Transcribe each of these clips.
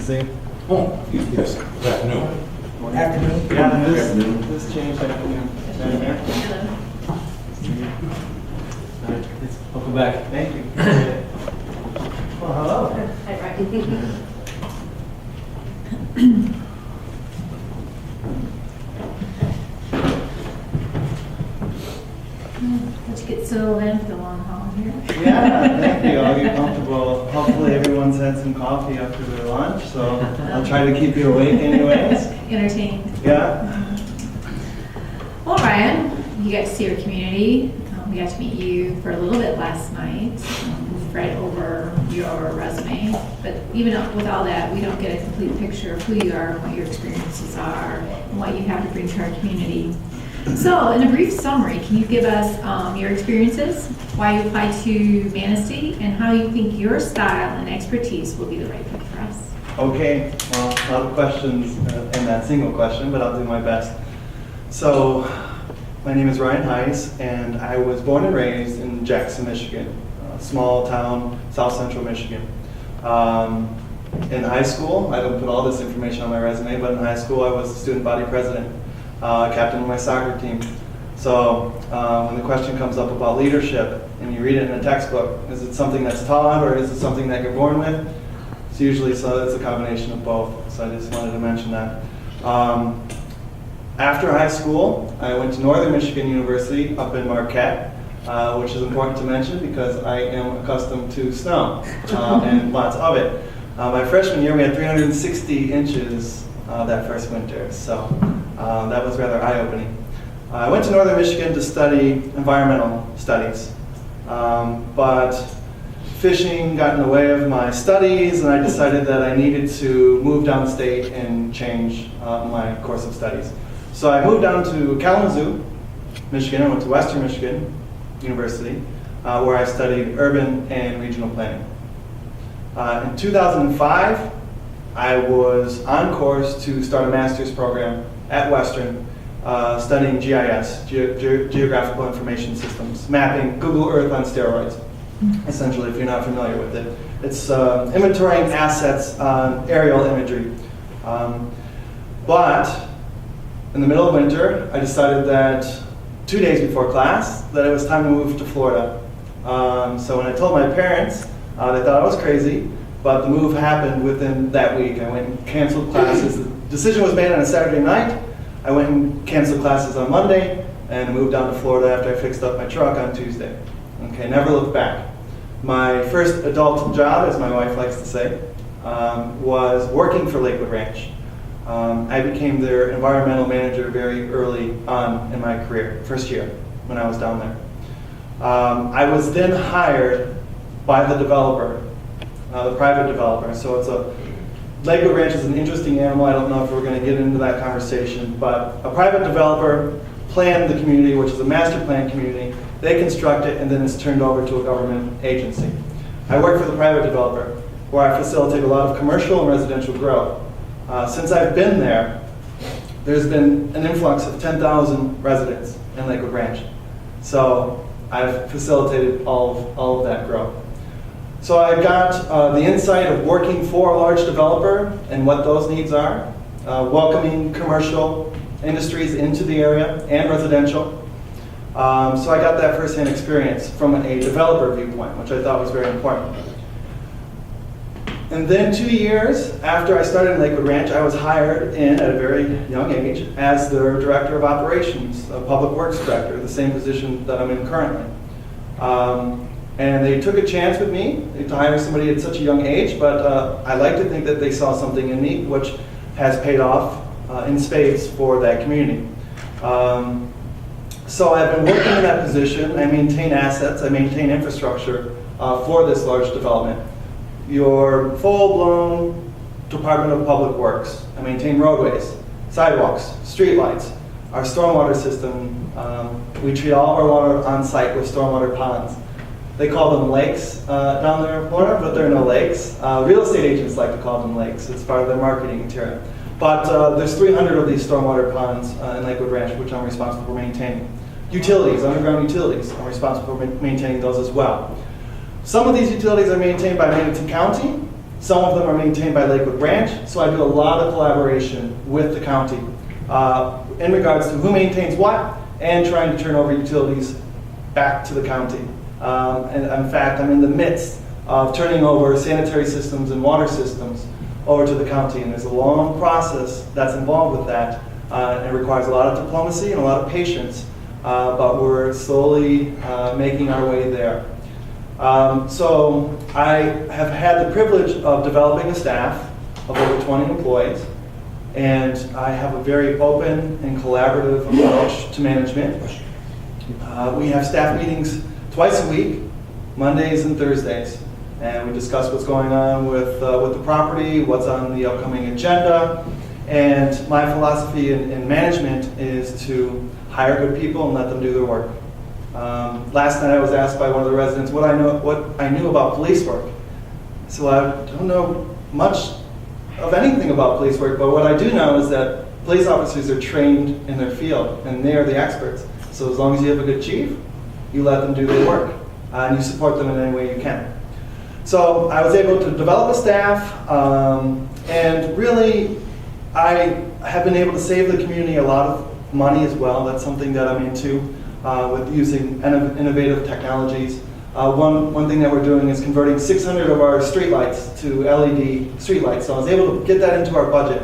Wednesday. Oh, yes, good afternoon. Afternoon? Yeah, this changed afternoon. Madam Mayor? Hello. Welcome back. Thank you. Well, hello. Hi, Ryan. Let's get settled in for the long haul here. Yeah, thank you. I'll get comfortable. Hopefully everyone's had some coffee after their lunch, so I'll try to keep you awake anyways. Entertained. Yeah. Well, Ryan, you got to see our community. We got to meet you for a little bit last night. We've read over your resume, but even with all that, we don't get a complete picture of who you are, and what your experiences are, and what you have to bring to our community. So, in a brief summary, can you give us your experiences, why you applied to Manistee, and how you think your style and expertise will be the right fit for us? Okay, well, a lot of questions in that single question, but I'll do my best. So, my name is Ryan Heise, and I was born and raised in Jackson, Michigan, a small town, south central Michigan. In high school, I don't put all this information on my resume, but in high school I was the student body president, captain of my soccer team. So when the question comes up about leadership, and you read it in a textbook, is it something that's taught, or is it something that you're born with? It's usually it's a combination of both, so I just wanted to mention that. After high school, I went to Northern Michigan University up in Marquette, which is important to mention because I am accustomed to snow and lots of it. My freshman year, we had 360 inches that first winter, so that was rather eye-opening. I went to Northern Michigan to study environmental studies, but fishing got in the way of my studies, and I decided that I needed to move downstate and change my course of studies. So I moved down to Kalamazoo, Michigan. I went to Western Michigan University, where I studied urban and regional planning. In 2005, I was on course to start a master's program at Western, studying GIS, Geographical Information Systems, mapping Google Earth on steroids, essentially, if you're not familiar with it. It's inventorying assets on aerial imagery. But in the middle of winter, I decided that 2 days before class, that it was time to move to Florida. So when I told my parents, they thought I was crazy, but the move happened within that week. I went and canceled classes. The decision was made on a Saturday night. I went and canceled classes on Monday and moved down to Florida after I fixed up my truck on Tuesday. Okay, never looked back. My first adult job, as my wife likes to say, was working for Lakewood Ranch. I became their environmental manager very early on in my career, first year when I was down there. I was then hired by the developer, the private developer. So Lakewood Ranch is an interesting animal. I don't know if we're going to get into that conversation, but a private developer planned the community, which is a master plan community. They construct it, and then it's turned over to a government agency. I work for the private developer, where I facilitate a lot of commercial and residential growth. Since I've been there, there's been an influx of 10,000 residents in Lakewood Ranch. So I've facilitated all of that growth. So I got the insight of working for a large developer and what those needs are, welcoming commercial industries into the area and residential. So I got that firsthand experience from a developer viewpoint, which I thought was very important. And then 2 years after I started in Lakewood Ranch, I was hired in at a very young age as their director of operations, a public works director, the same position that I'm in currently. And they took a chance with me to hire somebody at such a young age, but I like to think that they saw something in me which has paid off in spades for that community. So I've been working in that position. I maintain assets, I maintain infrastructure for this large development. Your full-blown Department of Public Works. I maintain roadways, sidewalks, streetlights, our stormwater system. We treat all of our water on site with stormwater ponds. They call them lakes down there in Florida, but there are no lakes. Real estate agents like to call them lakes. It's part of their marketing material. But there's 300 of these stormwater ponds in Lakewood Ranch, which I'm responsible for maintaining. Utilities, underground utilities, I'm responsible for maintaining those as well. Some of these utilities are maintained by Manistee County, Some of them are maintained by Lakewood Branch, so I do a lot of collaboration with the county in regards to who maintains what and trying to turn over utilities back to the county. And in fact, I'm in the midst of turning over sanitary systems and water systems over to the county, and there's a long process that's involved with that. It requires a lot of diplomacy and a lot of patience, but we're slowly making our way there. So I have had the privilege of developing a staff of over 20 employees, and I have a very open and collaborative approach to management. We have staff meetings twice a week, Mondays and Thursdays, and we discuss what's going on with the property, what's on the upcoming agenda, and my philosophy in management is to hire good people and let them do their work. Last night I was asked by one of the residents what I knew about police work. So I don't know much of anything about police work, but what I do know is that police officers are trained in their field, and they are the experts. So as long as you have a good chief, you let them do their work, and you support them in any way you can. So I was able to develop a staff, and really I have been able to save the community a lot of money as well. That's something that I'm into with using innovative technologies. One thing that we're doing is converting 600 of our streetlights to LED streetlights. So I was able to get that into our budget,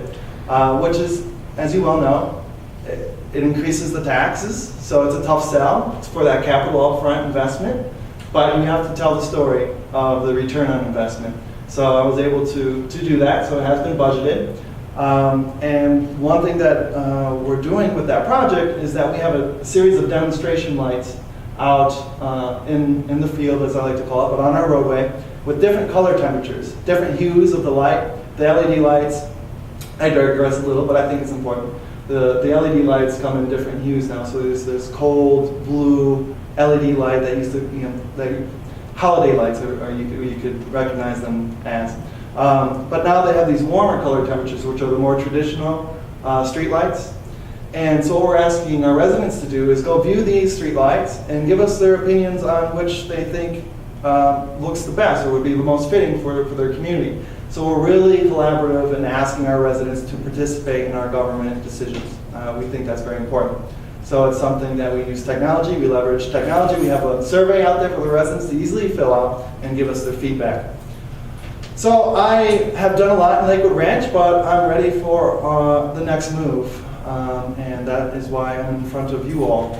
which is, as you well know, it increases the taxes. So it's a tough sell. It's for that capital upfront investment, but you have to tell the story of the return on investment. So I was able to do that. So it has been budgeted. And one thing that we're doing with that project is that we have a series of demonstration lights out in the field, as I like to call it, but on our roadway, with different color temperatures, different hues of the light. The LED lights, I digress a little, but I think it's important. The LED lights come in different hues now. So there's this cold blue LED light that used to, holiday lights, or you could recognize them as. But now they have these warmer color temperatures, which are the more traditional street lights. And so what we're asking our residents to do is go view these street lights and give us their opinions on which they think looks the best or would be the most fitting for their community. So we're really collaborative in asking our residents to participate in our government decisions. We think that's very important. So it's something that we use technology, we leverage technology. We have a survey out there for the residents to easily fill out and give us their feedback. So I have done a lot in Lakewood Ranch, but I'm ready for the next move. And that is why I'm in front of you all.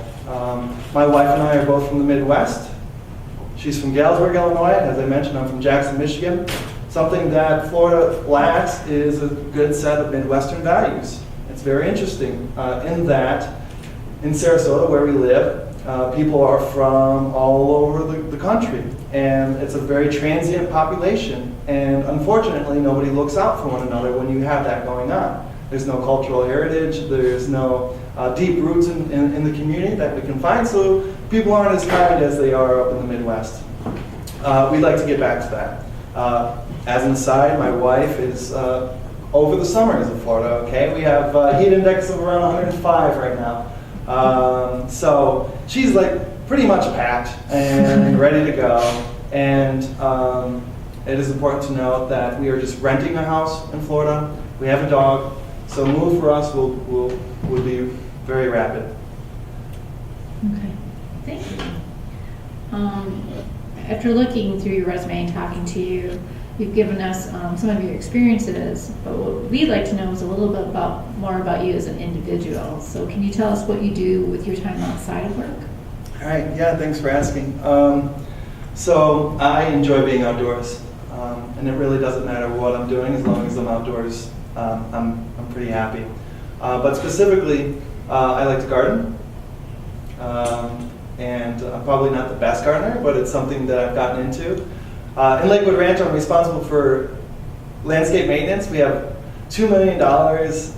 My wife and I are both from the Midwest. She's from Galesburg, Illinois. As I mentioned, I'm from Jackson, Michigan. Something that Florida lacks is a good set of Midwestern values. It's very interesting in that in Sarasota, where we live, people are from all over the country. And it's a very transient population. And unfortunately, nobody looks out for one another when you have that going on. There's no cultural heritage, there's no deep roots in the community that we can find, so people aren't as kind as they are up in the Midwest. We'd like to get back to that. As an aside, my wife is over the summers in Florida, okay? We have a heat index of around 105 right now. So she's like pretty much packed and ready to go. And it is important to note that we are just renting a house in Florida. We have a dog. So move for us will be very rapid. Okay, thank you. After looking through your resume and talking to you, you've given us some of your experiences, but what we'd like to know is a little bit more about you as an individual. So can you tell us what you do with your time outside of work? All right, yeah, thanks for asking. So I enjoy being outdoors, and it really doesn't matter what I'm doing as long as I'm outdoors. I'm pretty happy. But specifically, I like to garden. And I'm probably not the best gardener, but it's something that I've gotten into. In Lakewood Ranch, I'm responsible for landscape maintenance. We have $2 million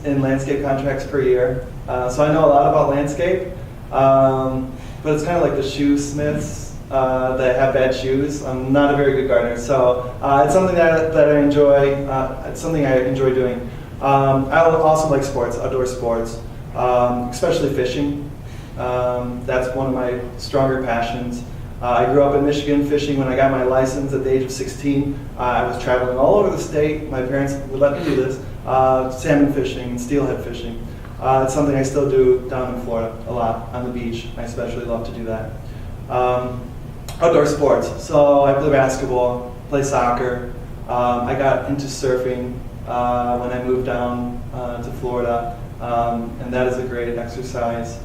in landscape contracts per year. So I know a lot about landscape, but it's kind of like the shoesmiths that have bad shoes. I'm not a very good gardener, so it's something that I enjoy. It's something I enjoy doing. I also like sports, outdoor sports, especially fishing. That's one of my stronger passions. I grew up in Michigan fishing. When I got my license at the age of 16, I was traveling all over the state. My parents would let me do this, salmon fishing and steelhead fishing. It's something I still do down in Florida a lot on the beach. I especially love to do that. Outdoor sports. So I play basketball, play soccer. I got into surfing when I moved down to Florida, and that is a great exercise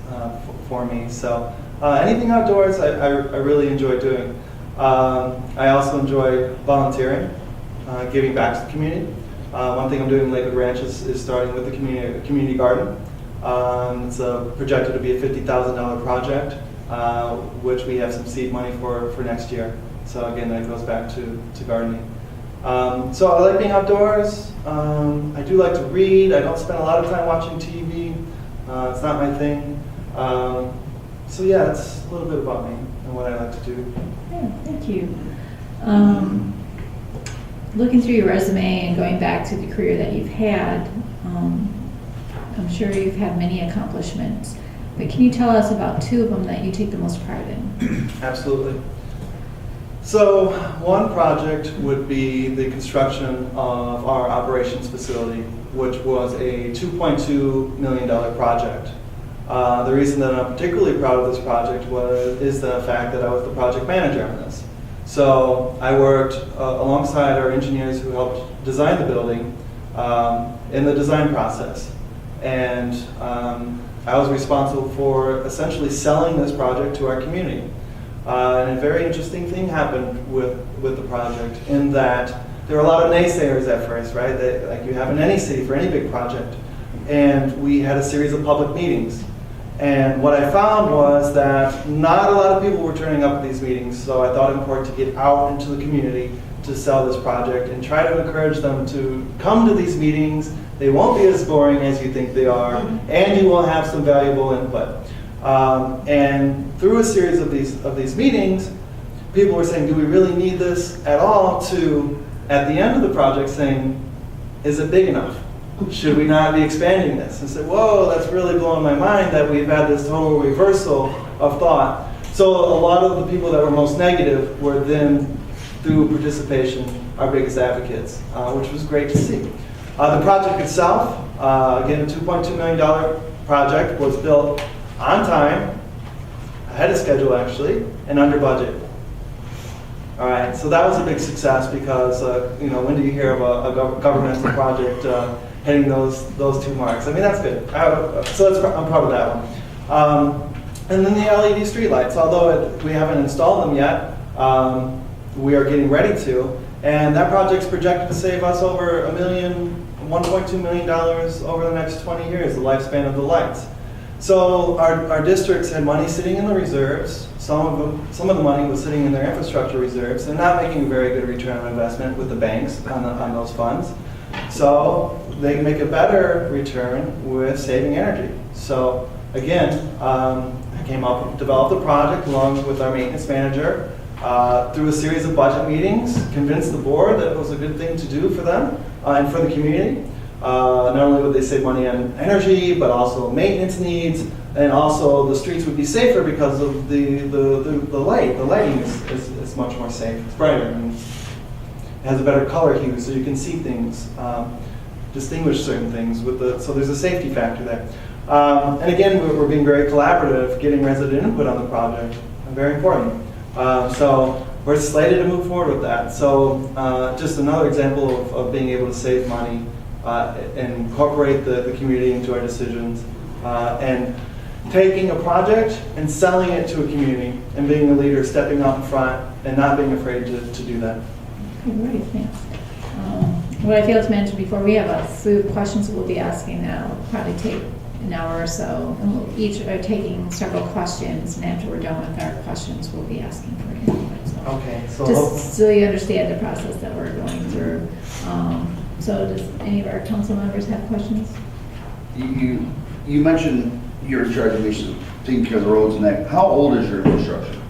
for me. So anything outdoors, I really enjoy doing. I also enjoy volunteering, giving back to the community. One thing I'm doing in Lakewood Ranch is starting with the community garden. It's projected to be a $50,000 project, which we have some seed money for next year. So again, that goes back to gardening. So I like being outdoors. I do like to read. I don't spend a lot of time watching TV. It's not my thing. So yeah, that's a little bit about me and what I like to do. Yeah, thank you. Looking through your resume and going back to the career that you've had, I'm sure you've had many accomplishments, but can you tell us about two of them that you take the most pride in? Absolutely. So one project would be the construction of our operations facility, which was a $2.2 million project. The reason that I'm particularly proud of this project is the fact that I was the project manager on this. So I worked alongside our engineers who helped design the building in the design process. And I was responsible for essentially selling this project to our community. And a very interesting thing happened with the project in that there were a lot of naysayers at first, right? Like you have in any city for any big project. And we had a series of public meetings. And what I found was that not a lot of people were turning up at these meetings, so I thought it important to get out into the community to sell this project and try to encourage them to come to these meetings. They won't be as boring as you think they are, and you will have some valuable input. And through a series of these meetings, people were saying, do we really need this at all, to, at the end of the project, saying, is it big enough? Should we not be expanding this? And said, whoa, that's really blowing my mind that we've had this total reversal of thought. So a lot of the people that were most negative were then, through participation, our biggest advocates, which was great to see. The project itself, again, a $2.2 million project, was built on time, ahead of schedule actually, and under budget. All right, so that was a big success because, when do you hear of a governmental project hitting those two marks? I mean, that's good. I'm proud of that one. And then the LED streetlights, although we haven't installed them yet, we are getting ready to. And that project's projected to save us over $1.2 million over the next 20 years, the lifespan of the lights. So our districts had money sitting in the reserves. Some of the money was sitting in their infrastructure reserves. They're not making a very good return on investment with the banks on those funds. So they can make a better return with saving energy. So again, I came up and developed a project along with our maintenance manager through a series of budget meetings, convinced the board that it was a good thing to do for them and for the community. Not only would they save money on energy, but also maintenance needs, and also the streets would be safer because of the light. The lighting is much more safe. It's brighter and it has a better color hue, so you can see things, distinguish certain things so there's a safety factor there. And again, we're being very collaborative, getting resident input on the project, very important. So we're slated to move forward with that. So just another example of being able to save money and incorporate the community into our decisions, and taking a project and selling it to a community and being a leader, stepping out in front and not being afraid to do that. Okay, great, thanks. What I failed to mention before, we have a slew of questions that we'll be asking now. It'll probably take an hour or so, and we'll each are taking several questions, and after we're done with our questions, we'll be asking for input. So Okay, so just so you understand the process that we're going through. So does any of our council members have questions? You mentioned you're in charge of taking care of the roads and that. How old is your infrastructure?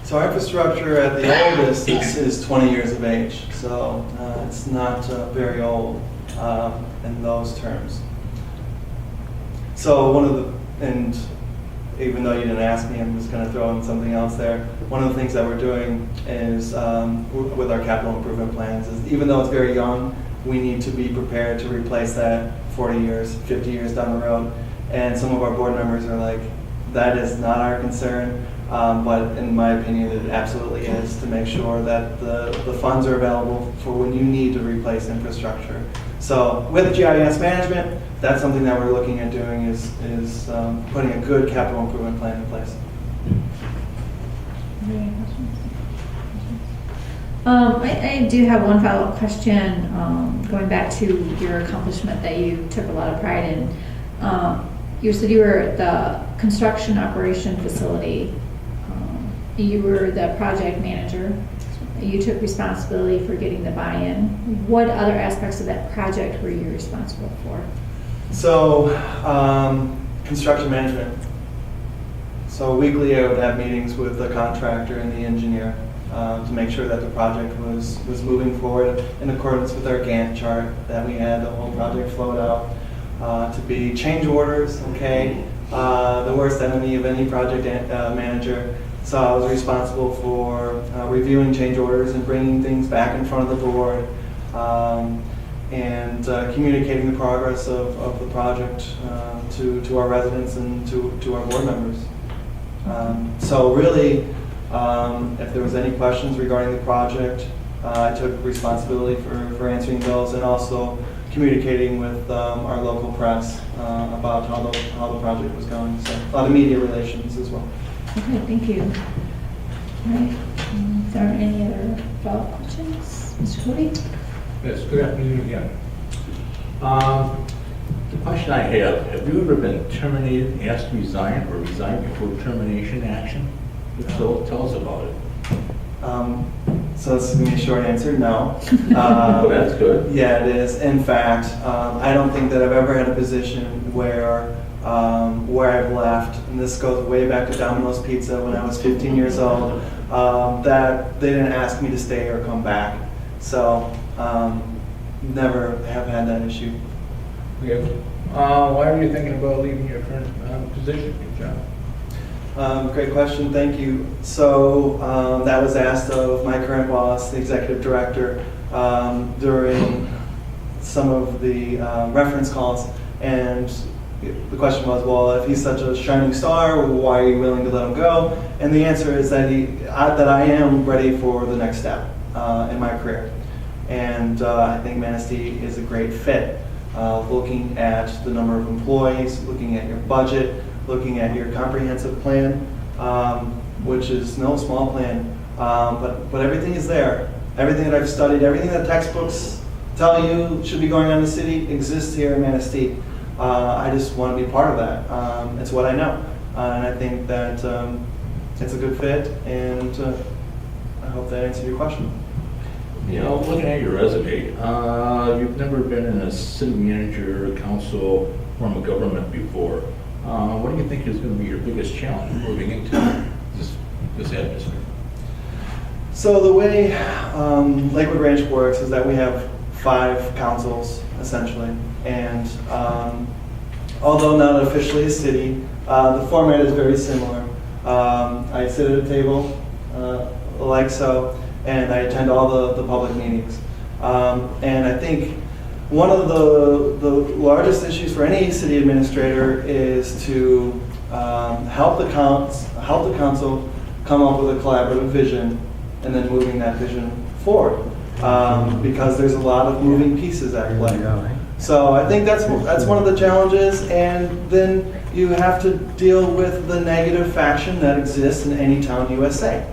So our infrastructure at the oldest is 20 years of age, so it's not very old in those terms. So even though you didn't ask me, I'm just going to throw in something else there. One of the things that we're doing is with our capital improvement plans is even though it's very young, we need to be prepared to replace that 40 years, 50 years down the road. And some of our board members are like, that is not our concern, but in my opinion, it absolutely is, to make sure that the funds are available for when you need to replace infrastructure. So with GIS management, that's something that we're looking at doing is putting a good capital improvement plan in place. Any questions? I do have one follow-up question, going back to your accomplishment that you took a lot of pride in. You said you were at the construction operation facility. You were the project manager. You took responsibility for getting the buy-in. What other aspects of that project were you responsible for? So, construction management. So weekly I would have meetings with the contractor and the engineer to make sure that the project was moving forward in accordance with our Gantt chart that we had the whole project flowed out to be change orders, okay, the worst enemy of any project manager. So I was responsible for reviewing change orders and bringing things back in front of the board and communicating the progress of the project to our residents and to our board members. So really, if there was any questions regarding the project, I took responsibility for answering those and also communicating with our local press about how the project was going. So a lot of media relations as well. Okay, thank you. All right, is there any other follow-up questions? Mr. Cody? Yes, good afternoon again. The question I have you ever been terminated, asked to resign, or resigned before termination action? If so, tell us about it. So this is going to be a short answer, no. Well, that's good. Yeah, it is. In fact, I don't think that I've ever had a position where I've left, and this goes way back to Domino's Pizza when I was 15 years old, that they didn't ask me to stay or come back. So never have had that issue. Yeah. Why are you thinking about leaving your current position, John? Great question, thank you. So that was asked of my current boss, the executive director, during some of the reference calls, and the question was, well, if he's such a shining star, why are you willing to let him go? And the answer is that that I am ready for the next step in my career. And I think Manistee is a great fit. Looking at the number of employees, looking at your budget, looking at your comprehensive plan, which is no small plan, but everything is there. Everything that I've studied, everything that textbooks tell you should be going on in the city exists here in Manistee. I just want to be part of that. It's what I know, and I think that it's a good fit, and I hope that answered your question. You know, looking at your resume, you've never been in a city manager, council, form of government before. What do you think is going to be your biggest challenge moving into this atmosphere? So the way Lakewood Ranch works is that we have 5 councils, essentially. And although not officially a city, the format is very similar. I sit at a table like so, and I attend all the public meetings. And I think one of the largest issues for any city administrator is to help the council come up with a collaborative vision and then moving that vision forward, because there's a lot of moving pieces at play. So I think that's one of the challenges, and then you have to deal with the negative faction that exists in any town USA.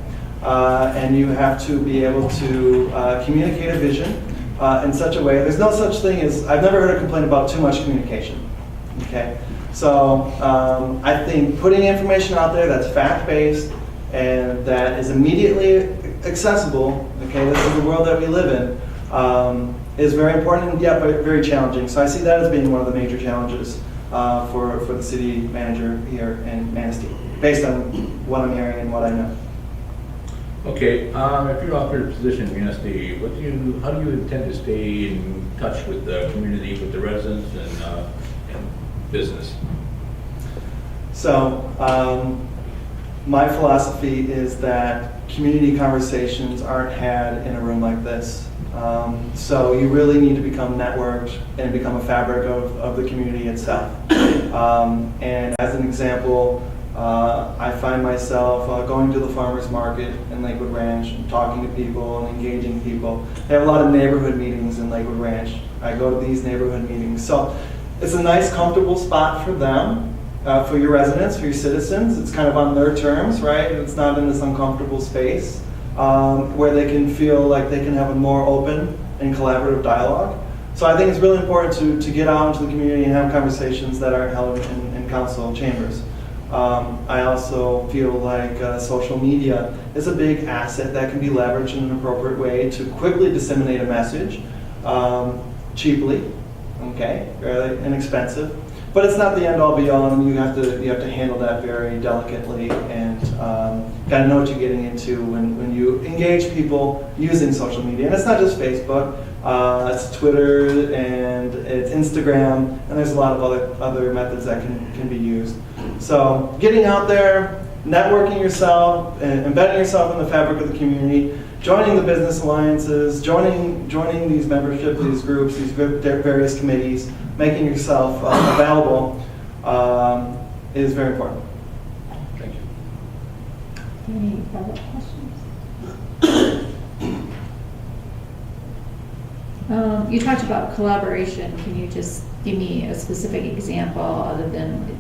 And you have to be able to communicate a vision in such a way. There's no such thing as, I've never heard a complaint about too much communication. Okay, so I think putting information out there that's fact-based and that is immediately accessible, okay, this is the world that we live in, is very important and yet very challenging. So I see that as being one of the major challenges for the city manager here in Manistee, based on what I'm hearing and what I know. Okay, if you're offered a position in Manistee, how do you intend to stay in touch with the community, with the residents and business? So my philosophy is that community conversations aren't had in a room like this. So you really need to become networked and become a fabric of the community itself. And as an example, I find myself going to the farmers market in Lakewood Ranch and talking to people and engaging people. They have a lot of neighborhood meetings in Lakewood Ranch. I go to these neighborhood meetings. So it's a nice, comfortable spot for them, for your residents, for your citizens. It's kind of on their terms, right? It's not in this uncomfortable space where they can feel like they can have a more open and collaborative dialogue. So I think it's really important to get out into the community and have conversations that aren't held in council chambers. I also feel like social media is a big asset that can be leveraged in an appropriate way to quickly disseminate a message cheaply, okay, fairly inexpensive. But it's not the end-all be-all, and you have to handle that very delicately and got to know what you're getting into when you engage people using social media. And it's not just Facebook, it's Twitter and it's Instagram, and there's a lot of other methods that can be used. So getting out there, networking yourself, and embedding yourself in the fabric of the community, joining the business alliances, joining these membership, these groups, these various committees, making yourself available is very important. Thank you. Any follow-up questions? You talked about collaboration. Can you just give me a specific example other than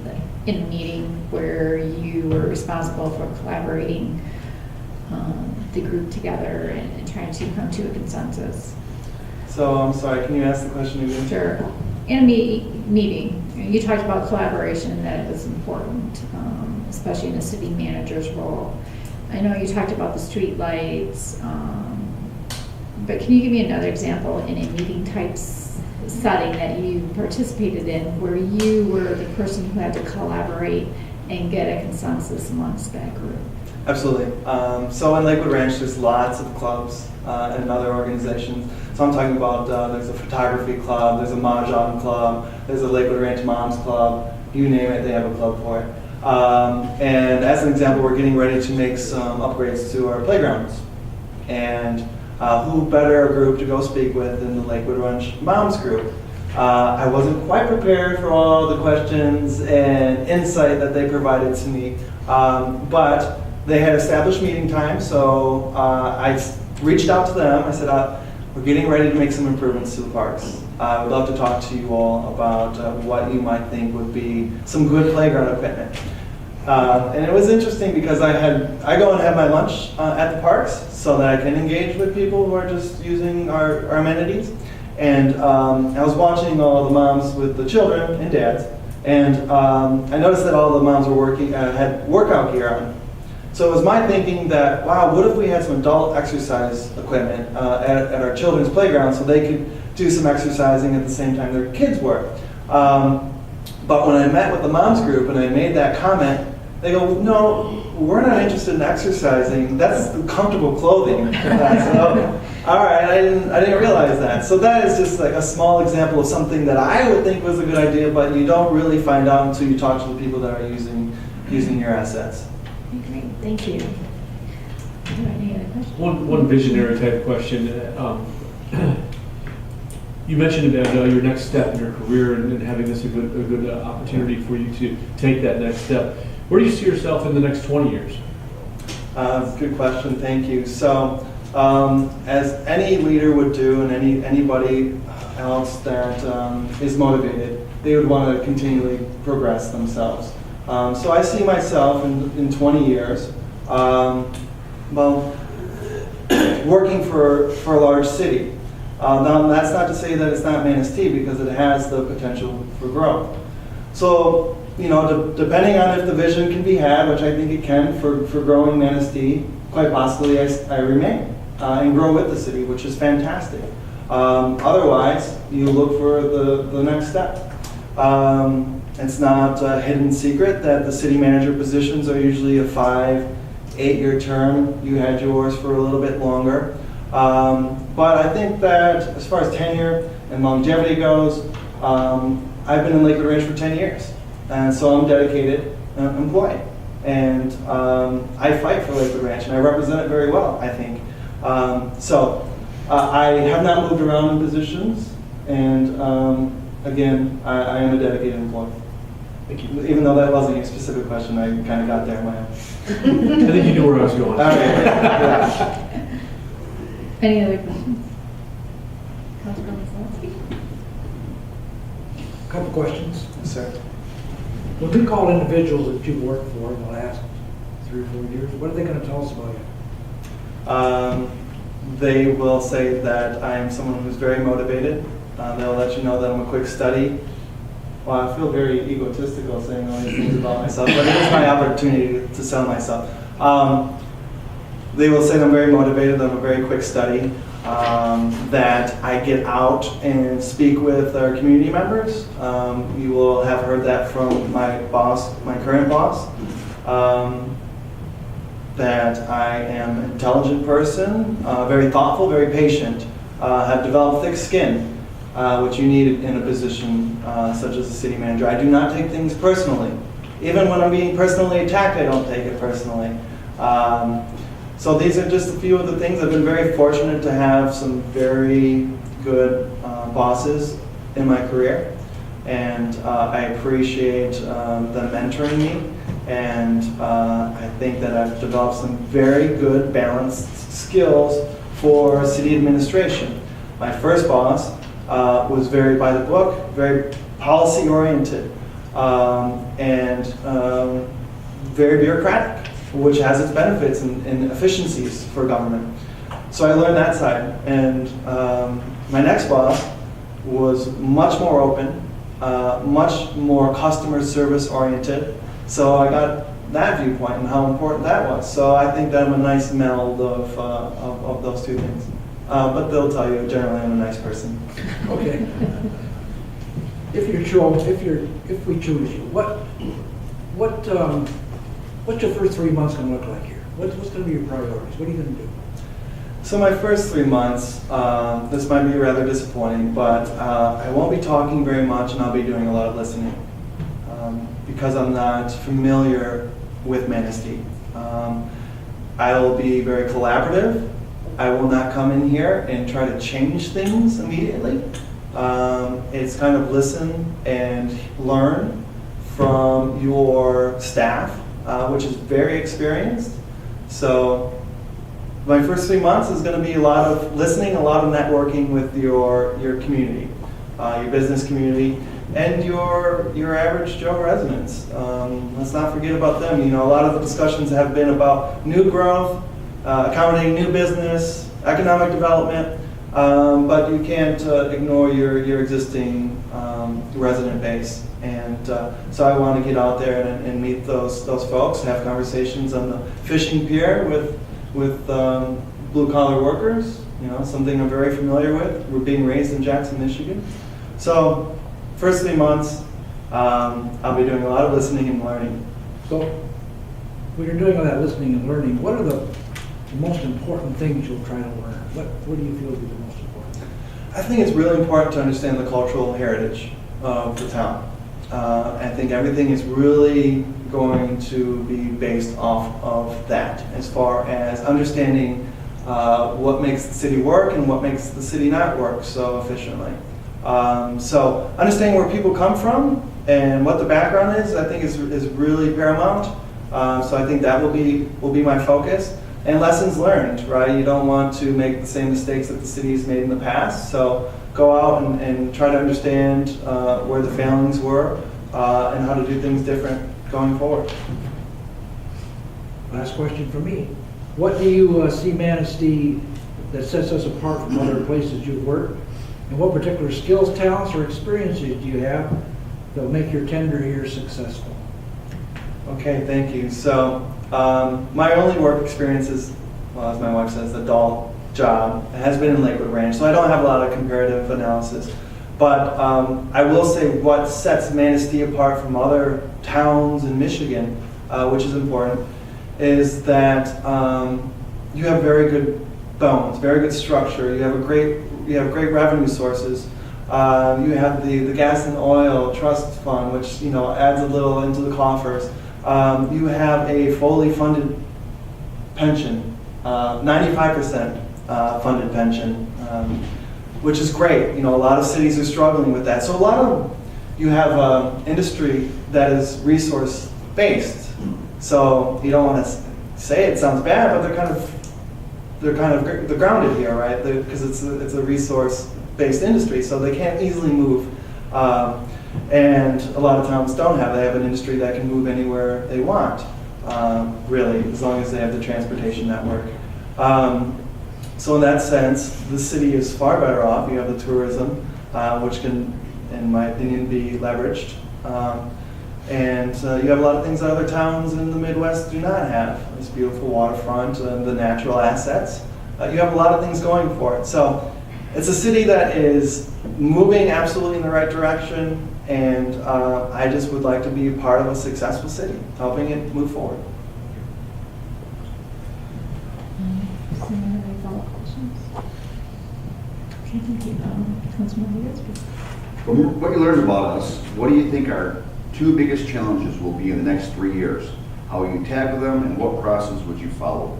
in a meeting where you were responsible for collaborating the group together and trying to come to a consensus? So I'm sorry, can you ask the question again? Sure. In a meeting, you talked about collaboration, that it was important, especially in the city manager's role. I know you talked about the street lights, but can you give me another example in a meeting type setting that you participated in where you were the person who had to collaborate and get a consensus amongst that group? Absolutely. So in Lakewood Ranch, there's lots of clubs and other organizations. So I'm talking about there's a photography club, there's a mahjong club, there's a Lakewood Ranch Moms Club. You name it, they have a club for it. And as an example, we're getting ready to make some upgrades to our playgrounds. And who better a group to go speak with than the Lakewood Ranch Moms group? I wasn't quite prepared for all the questions and insight that they provided to me, but they had established meeting time, so I reached out to them. I said, we're getting ready to make some improvements to the parks. I would love to talk to you all about what you might think would be some good playground equipment. And it was interesting because I go and have my lunch at the parks so that I can engage with people who are just using our amenities. And I was watching all the moms with the children and dads, and I noticed that all the moms were had workout gear on. So it was my thinking that, wow, what if we had some adult exercise equipment at our children's playground so they could do some exercising at the same time their kids were. But when I met with the moms group and I made that comment, they go, no, we're not interested in exercising. That's comfortable clothing. I said, oh, all right, I didn't realize that. So that is just like a small example of something that I would think was a good idea, but you don't really find out until you talk to the people that are using your assets. Great, thank you. Are there any other questions? One visionary type question. You mentioned about your next step in your career and having this a good opportunity for you to take that next step. Where do you see yourself in the next 20 years? Good question, thank you. So, as any leader would do, and anybody else that is motivated, they would want to continually progress themselves. So I see myself in 20 years, working for a large city. Now, that's not to say that it's not Manistee, because it has the potential for growth. So, depending on if the vision can be had, which I think it can for growing Manistee, quite possibly I remain and grow with the city, which is fantastic. Otherwise, you look for the next step. It's not a hidden secret that the city manager positions are usually a 5-8-year term. You had yours for a little bit longer. But I think that as far as tenure and longevity goes, I've been in Lakewood Ranch for 10 years. And so I'm dedicated employee. And I fight for Lakewood Ranch, and I represent it very well, I think. I have not moved around in positions, and again, I am a dedicated employee. Thank you. Even though that wasn't a specific question, I kind of got there in my own. I think you knew where I was going. All right, yeah. Any other questions? Councilor Maslowski? Couple questions. Yes, sir. When we call individuals that you've worked for in the last 3 or 4 years, what are they going to tell us about you? They will say that I am someone who's very motivated. They'll let you know that I'm a quick study. Well, I feel very egotistical saying all these things about myself, but it is my opportunity to sell myself. They will say that I'm very motivated, that I'm a very quick study, that I get out and speak with our community members. You will have heard that from my boss, my current boss. That I am an intelligent person, very thoughtful, very patient, have developed thick skin, which you need in a position such as a city manager. I do not take things personally. Even when I'm being personally attacked, I don't take it personally. So these are just a few of the things. I've been very fortunate to have some very good bosses in my career, and I appreciate them mentoring me. And I think that I've developed some very good balanced skills for city administration. My first boss was very by the book, very policy oriented, and very bureaucratic, which has its benefits and efficiencies for government. So I learned that side. And my next boss was much more open, much more customer service oriented. So I got that viewpoint and how important that was. So I think that I'm a nice meld of those two things. But they'll tell you generally I'm a nice person. Okay. If we choose you, what's your first 3 months going to look like here? What's going to be your priorities? What are you going to do? So my first 3 months, this might be rather disappointing, but I won't be talking very much, and I'll be doing a lot of listening. Because I'm not familiar with Manistee. I will be very collaborative. I will not come in here and try to change things immediately. It's kind of listen and learn from your staff, which is very experienced. So my first 3 months is going to be a lot of listening, a lot of networking with your community, your business community, and your average Joe residents. Let's not forget about them. You know, a lot of the discussions have been about new growth, accommodating new business, economic development, but you can't ignore your existing resident base. And so I want to get out there and meet those folks, have conversations on the fishing pier with blue collar workers. You know, something I'm very familiar with. We're being raised in Jackson, Michigan. So first 3 months, I'll be doing a lot of listening and learning. So when you're doing all that listening and learning, what are the most important things you'll try to learn? What do you feel will be the most important? I think it's really important to understand the cultural heritage of the town. I think everything is really going to be based off of that, as far as understanding what makes the city work and what makes the city not work so efficiently. So understanding where people come from and what the background is, I think is really paramount. So I think that will be my focus. And lessons learned, right? You don't want to make the same mistakes that the city's made in the past. So go out and try to understand where the failings were and how to do things different going forward. Last question for me. What do you see Manistee that sets us apart from other places you've worked? And what particular skills, talents, or experiences do you have that will make your tenure here successful? Okay, thank you. So my only work experience is, well, as my wife says, the dull job. It has been in Lakewood Ranch, so I don't have a lot of comparative analysis. But I will say what sets Manistee apart from other towns in Michigan, which is important, is that you have very good bones, very good structure. You have great revenue sources. You have the gas and oil trust fund, which adds a little into the coffers. You have a fully funded pension, 95% funded pension, which is great. You know, a lot of cities are struggling with that. So you have industry that is resource based. So you don't want to say it sounds bad, but they're grounded here, right? Because it's a resource based industry, so they can't easily move. And a lot of towns don't have. They have an industry that can move anywhere they want, really, as long as they have the transportation network. So in that sense, the city is far better off. You have the tourism, which can, in my opinion, be leveraged. And you have a lot of things that other towns in the Midwest do not have. This beautiful waterfront and the natural assets. You have a lot of things going for it. So it's a city that is moving absolutely in the right direction, and I just would like to be a part of a successful city, helping it move forward. Any other follow-up questions? Okay, thank you. Councilman Lewis, please. From what you learned about us, what do you think our two biggest challenges will be in the next 3 years? How will you tackle them, and what process would you follow?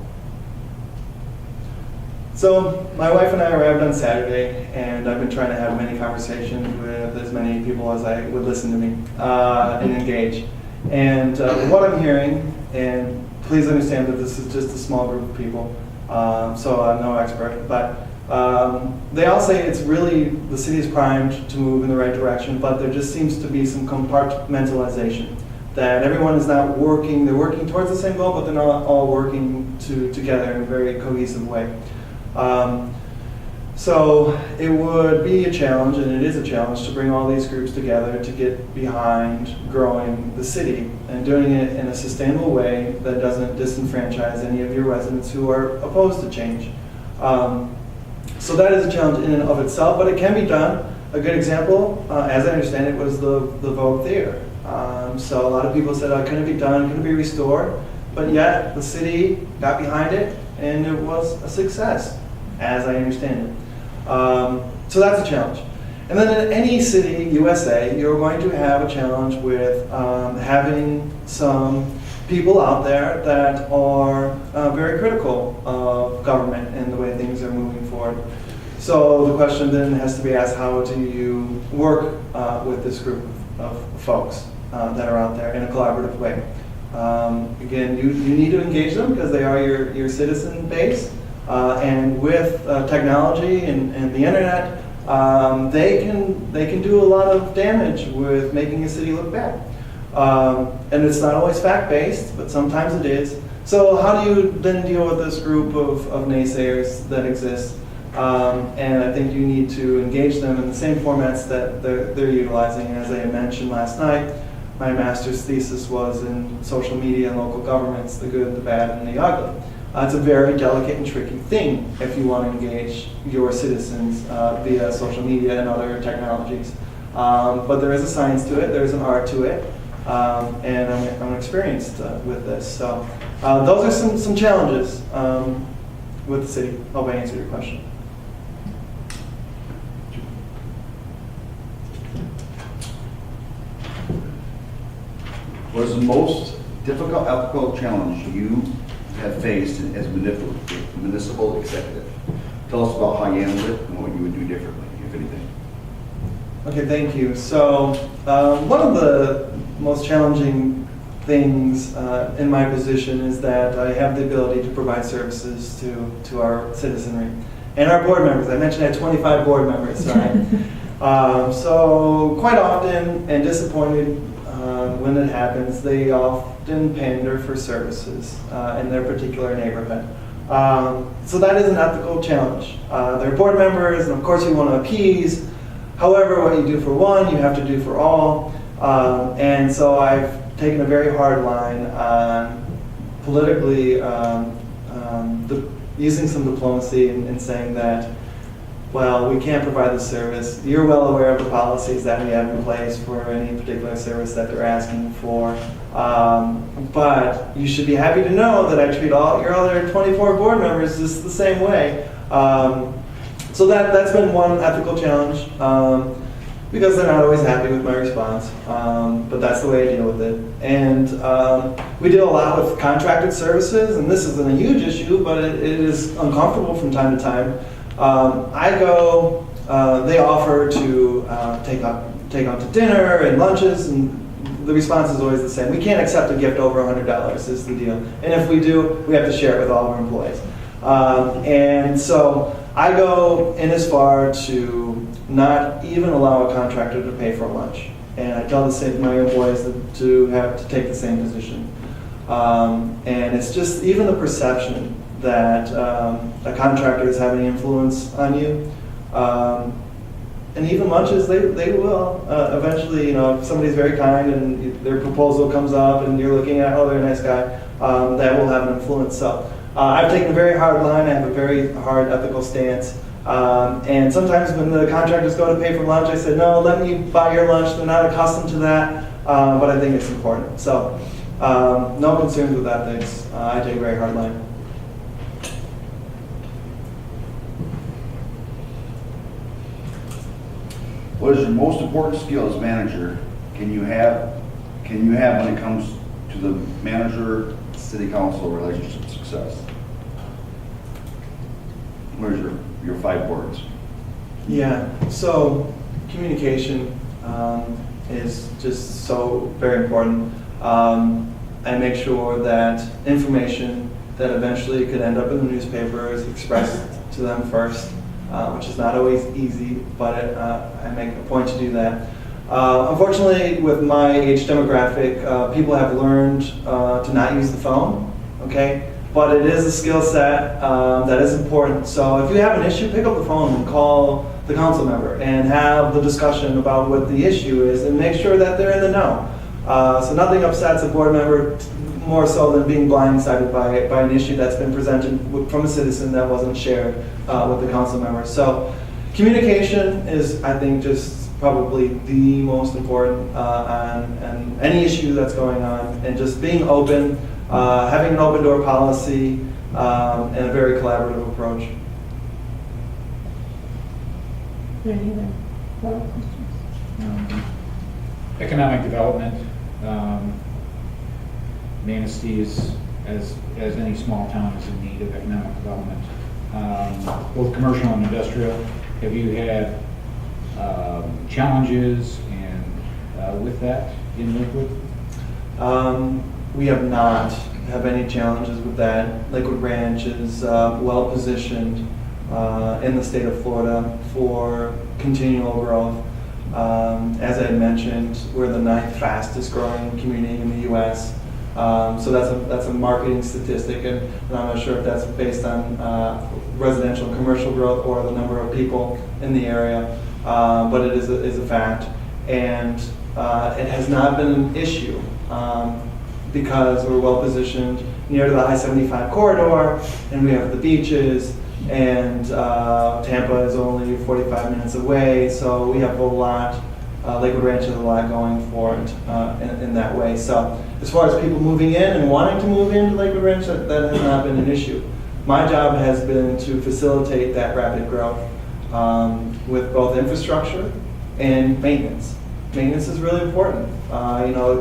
So my wife and I arrived on Saturday, and I've been trying to have many conversations with as many people as I would listen to me and engage. And what I'm hearing, and please understand that this is just a small group of people, so I'm no expert, but they all say it's really, the city is primed to move in the right direction, but there just seems to be some compartmentalization, that everyone is not working, they're working towards the same goal, but they're not all working together in a very cohesive way. So it would be a challenge, and it is a challenge, to bring all these groups together to get behind growing the city and doing it in a sustainable way that doesn't disenfranchise any of your residents who are opposed to change. So that is a challenge in and of itself, but it can be done. A good example, as I understand it, was the Vogue Theater. So a lot of people said, can it be done, can it be restored? But yet the city got behind it, and it was a success, as I understand it. So that's a challenge. And then in any city, USA, you're going to have a challenge with having some people out there that are very critical of government and the way things are moving forward. So the question then has to be asked, how do you work with this group of folks that are out there in a collaborative way? Again, you need to engage them because they are your citizen base. And with technology and the internet, they can do a lot of damage with making a city look bad. And it's not always fact-based, but sometimes it is. So how do you then deal with this group of naysayers that exist? And I think you need to engage them in the same formats that they're utilizing. As I mentioned last night, my master's thesis was in social media and local governments, the good, the bad, and the ugly. It's a very delicate and tricky thing if you want to engage your citizens via social media and other technologies. But there is a science to it, there's an art to it, and I'm experienced with this. So those are some challenges with the city. Hope I answered your question. What is the most difficult ethical challenge you have faced as municipal executive? Tell us about how you handled it and what you would do differently, if anything. Okay, thank you. So one of the most challenging things in my position is that I have the ability to provide services to our citizenry and our board members. I mentioned I had 25 board members, right? So quite often, and disappointed when it happens, they often pander for services in their particular neighborhood. So that is an ethical challenge. They're board members, and of course you want to appease. However, what you do for one, you have to do for all. And so I've taken a very hard line on politically using some diplomacy and saying that, well, we can't provide the service. You're well aware of the policies that we have in place for any particular service that they're asking for. But you should be happy to know that I treat all your other 24 board members just the same way. So that's been one ethical challenge. because they're not always happy with my response, but that's the way I deal with it. And we deal a lot with contracted services, and this isn't a huge issue, but it is uncomfortable from time to time. They offer to take out to dinner and lunches, and the response is always the same. We can't accept a gift over $100 is the deal. And if we do, we have to share it with all of our employees. And so I go in as far to not even allow a contractor to pay for lunch. And I tell my employees to have to take the same position. And it's just even the perception that a contractor is having influence on you. And even lunches, they will eventually, if somebody's very kind and their proposal comes up and you're looking at, oh, they're a nice guy, that will have an influence. So I've taken a very hard line. I have a very hard ethical stance. And sometimes when the contractors go to pay for lunch, I said, no, let me buy your lunch. They're not accustomed to that, but I think it's important. So no concerns with ethics. I take a very hard line. What is your most important skill as manager can you have when it comes to the manager-city council relationship success? What is your 5 words? Yeah, so communication is just so very important. I make sure that information that eventually could end up in the newspaper is expressed to them first, which is not always easy, but I make a point to do that. Unfortunately, with my age demographic, people have learned to not use the phone, okay? But it is a skill set that is important. So if you have an issue, pick up the phone and call the council member and have the discussion about what the issue is and make sure that they're in the know. So nothing upsets a board member more so than being blindsided by an issue that's been presented from a citizen that wasn't shared with the council member. So communication is, I think, just probably the most important on any issue that's going on, and just being open, having an open door policy, and a very collaborative approach. Any other follow-up questions? Economic development. Manistee is, as any small town, is in need of economic development, both commercial and industrial. Have you had challenges with that in Lakewood? We have not have any challenges with that. Lakewood Ranch is well positioned in the state of Florida for continual growth. As I mentioned, we're the 9th fastest growing community in the U.S. So that's a marketing statistic, and I'm not sure if that's based on residential and commercial growth or the number of people in the area, but it is a fact, and it has not been an issue because we're well positioned near to the I-75 corridor, and we have the beaches, and Tampa is only 45 minutes away, so we have a lot. Lakewood Ranch has a lot going for it in that way. So as far as people moving in and wanting to move into Lakewood Ranch, that has not been an issue. My job has been to facilitate that rapid growth with both infrastructure and maintenance. Maintenance is really important.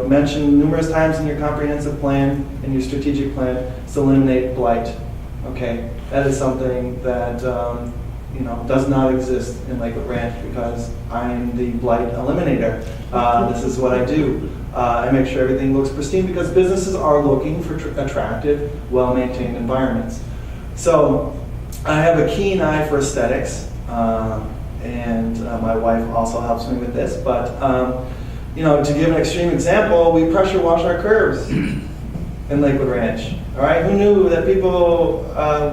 Mentioned numerous times in your comprehensive plan and your strategic plan is to eliminate blight. Okay, that is something that does not exist in Lakewood Ranch because I'm the blight eliminator. This is what I do. I make sure everything looks pristine because businesses are looking for attractive, well-maintained environments. So I have a keen eye for aesthetics, and my wife also helps me with this. But to give an extreme example, we pressure wash our curbs in Lakewood Ranch. All right, who knew that people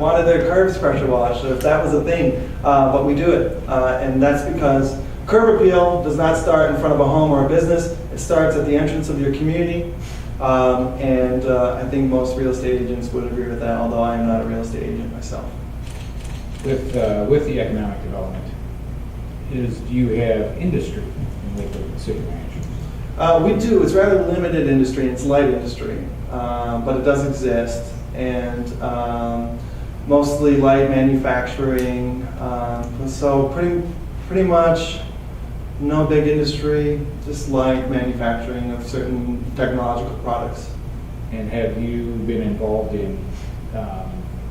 wanted their curbs pressure washed, if that was a thing, but we do it. And that's because curb appeal does not start in front of a home or a business. It starts at the entrance of your community. And I think most real estate agents would agree with that, although I am not a real estate agent myself. With the economic development, do you have industry in Lakewood City Ranch? We do. It's rather limited industry. It's light industry, but it does exist, and mostly light manufacturing. So pretty much No big industry, just light manufacturing of certain technological products. And have you been involved in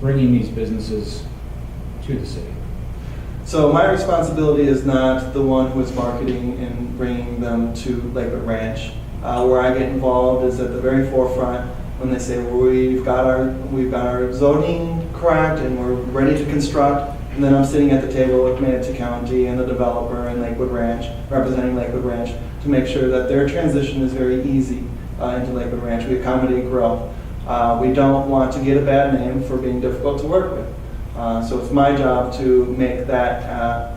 bringing these businesses to the city? So my responsibility is not the one who is marketing and bringing them to Lakewood Ranch. Where I get involved is at the very forefront when they say we've got our zoning correct and we're ready to construct. And then I'm sitting at the table with Manistee County and the developer and Lakewood Ranch, representing Lakewood Ranch, to make sure that their transition is very easy into Lakewood Ranch. We accommodate growth. We don't want to get a bad name for being difficult to work with. So it's my job to make that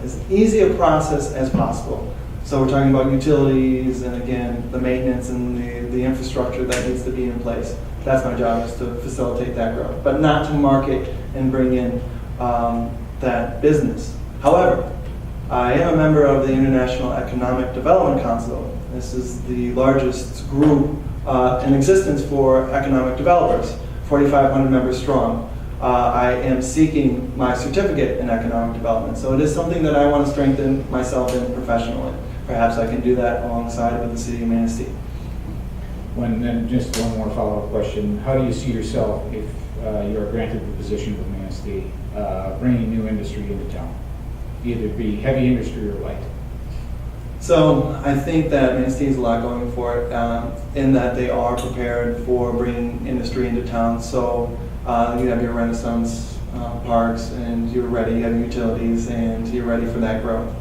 as easy a process as possible. So we're talking about utilities and again, the maintenance and the infrastructure that needs to be in place. That's my job, is to facilitate that growth, but not to market and bring in that business. However, I am a member of the International Economic Development Council. This is the largest group in existence for economic developers, 4,500 members strong. I am seeking my certificate in economic development, so it is something that I want to strengthen myself in professionally. Perhaps I can do that alongside with the city of Manistee. Then just one more follow-up question. How do you see yourself if you are granted the position with Manistee, bringing new industry into town? Either be heavy industry or light? So I think that Manistee has a lot going for it in that they are prepared for bringing industry into town. So you have your Renaissance parks and you're ready, you have utilities and you're ready for that growth.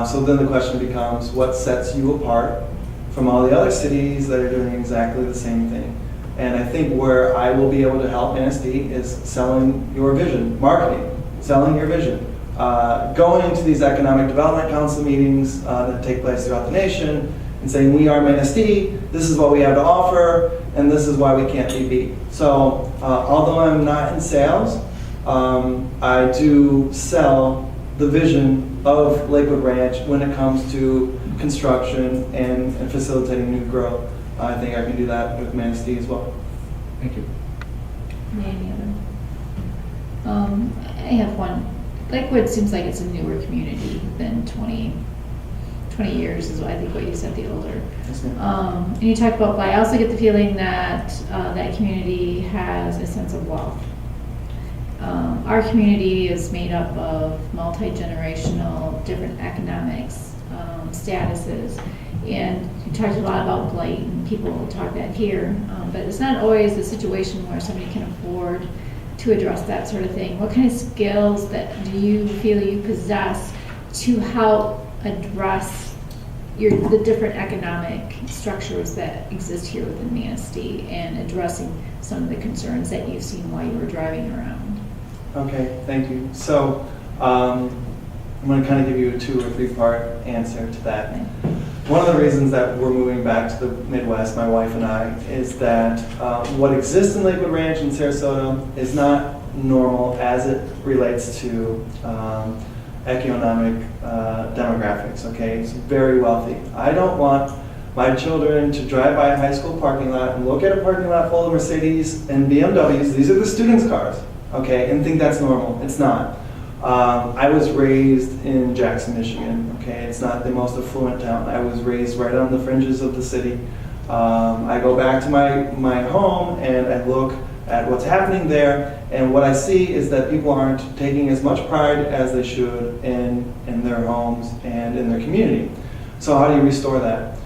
So then the question becomes, what sets you apart from all the other cities that are doing exactly the same thing? And I think where I will be able to help Manistee is selling your vision, marketing, selling your vision. Going to these economic development council meetings that take place throughout the nation and saying, we are Manistee, this is what we have to offer, and this is why we can't be beat. So although I'm not in sales, I do sell the vision of Lakewood Ranch when it comes to construction and facilitating new growth. I think I can do that with Manistee as well. Thank you. Any other? I have one. Lakewood seems like it's a newer community than 20 years is I think what you said, the older. Yes, ma'am. And you talk about, but I also get the feeling that that community has a sense of wealth. Our community is made up of multi-generational, different economics, statuses, and you talked a lot about blight, and people will talk that here, but it's not always a situation where somebody can afford to address that sort of thing. What kind of skills that do you feel you possess to help address the different economic structures that exist here within Manistee and addressing some of the concerns that you've seen while you were driving around? Okay, thank you. So I'm going to kind of give you a 2 or 3 part answer to that. One of the reasons that we're moving back to the Midwest, my wife and I, is that what exists in Lakewood Ranch and Sarasota is not normal as it relates to economic demographics, okay? It's very wealthy. I don't want my children to drive by a high school parking lot and look at a parking lot full of Mercedes and BMWs, these are the students' cars, okay, and think that's normal. It's not. I was raised in Jackson, Michigan, okay? It's not the most affluent town. I was raised right on the fringes of the city. I go back to my home and I look at what's happening there, and what I see is that people aren't taking as much pride as they should in their homes and in their community. So how do you restore that?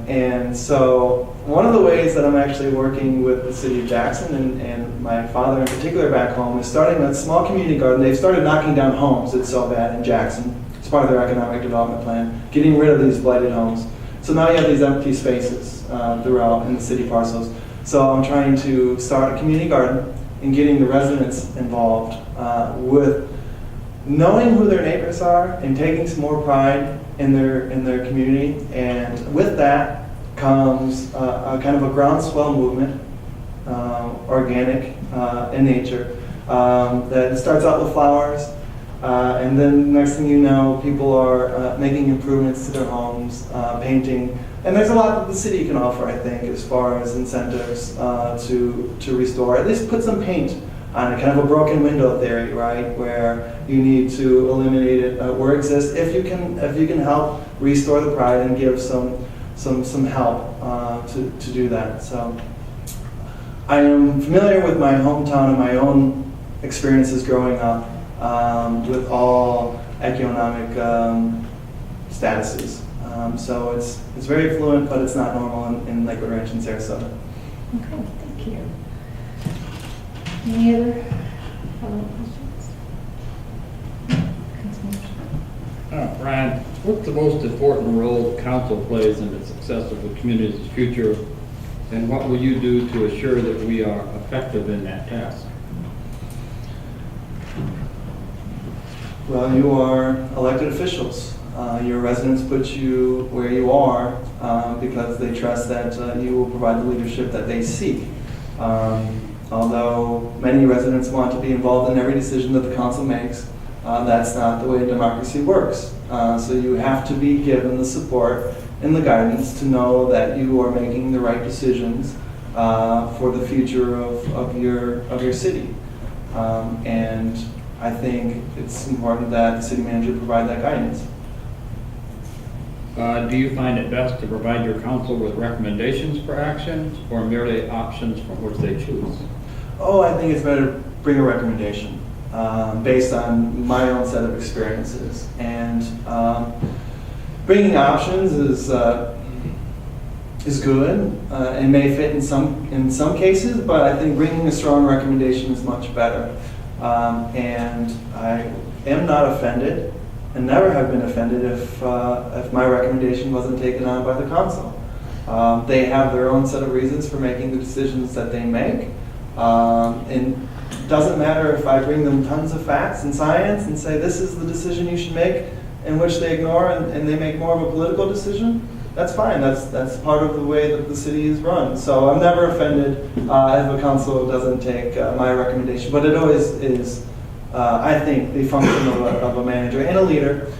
And so one of the ways that I'm actually working with the city of Jackson and my father in particular back home is starting a small community garden. They've started knocking down homes, it's so bad in Jackson. It's part of their economic development plan, getting rid of these blighted homes. So now you have these empty spaces throughout in the city parcels. So I'm trying to start a community garden and getting the residents involved with knowing who their neighbors are and taking some more pride in their community. And with that comes a kind of a groundswell movement, organic in nature, that starts out with flowers. And then next thing you know, people are making improvements to their homes, painting. And there's a lot that the city can offer, I think, as far as incentives to restore. At least put some paint on a kind of a broken window theory, right? Where you need to eliminate it where it exists. If you can help restore the pride and give some help to do that. So I am familiar with my hometown and my own experiences growing up with all economic statuses. So it's very fluent, but it's not normal in Lakewood Ranch and Sarasota. Okay, thank you. Any other follow-up questions? Brian, what's the most important role council plays in the success of the community's future, and what will you do to assure that we are effective in that task? Well, you are elected officials. Your residents put you where you are because they trust that you will provide the leadership that they seek. Although many residents want to be involved in every decision that the council makes, that's not the way democracy works. So you have to be given the support and the guidance to know that you are making the right decisions for the future of your city. And I think it's important that the city manager provide that guidance. Do you find it best to provide your council with recommendations for actions, or merely options from which they choose? Oh, I think it's better to bring a recommendation based on my own set of experiences. And bringing options is good and may fit in some cases, but I think bringing a strong recommendation is much better. And I am not offended and never have been offended if my recommendation wasn't taken on by the council. They have their own set of reasons for making the decisions that they make. And it doesn't matter if I bring them tons of facts and science and say this is the decision you should make, in which they ignore and they make more of a political decision. That's fine. That's part of the way that the city is run. So I'm never offended if a council doesn't take my recommendation. But it always is, I think, the function of a manager and a leader,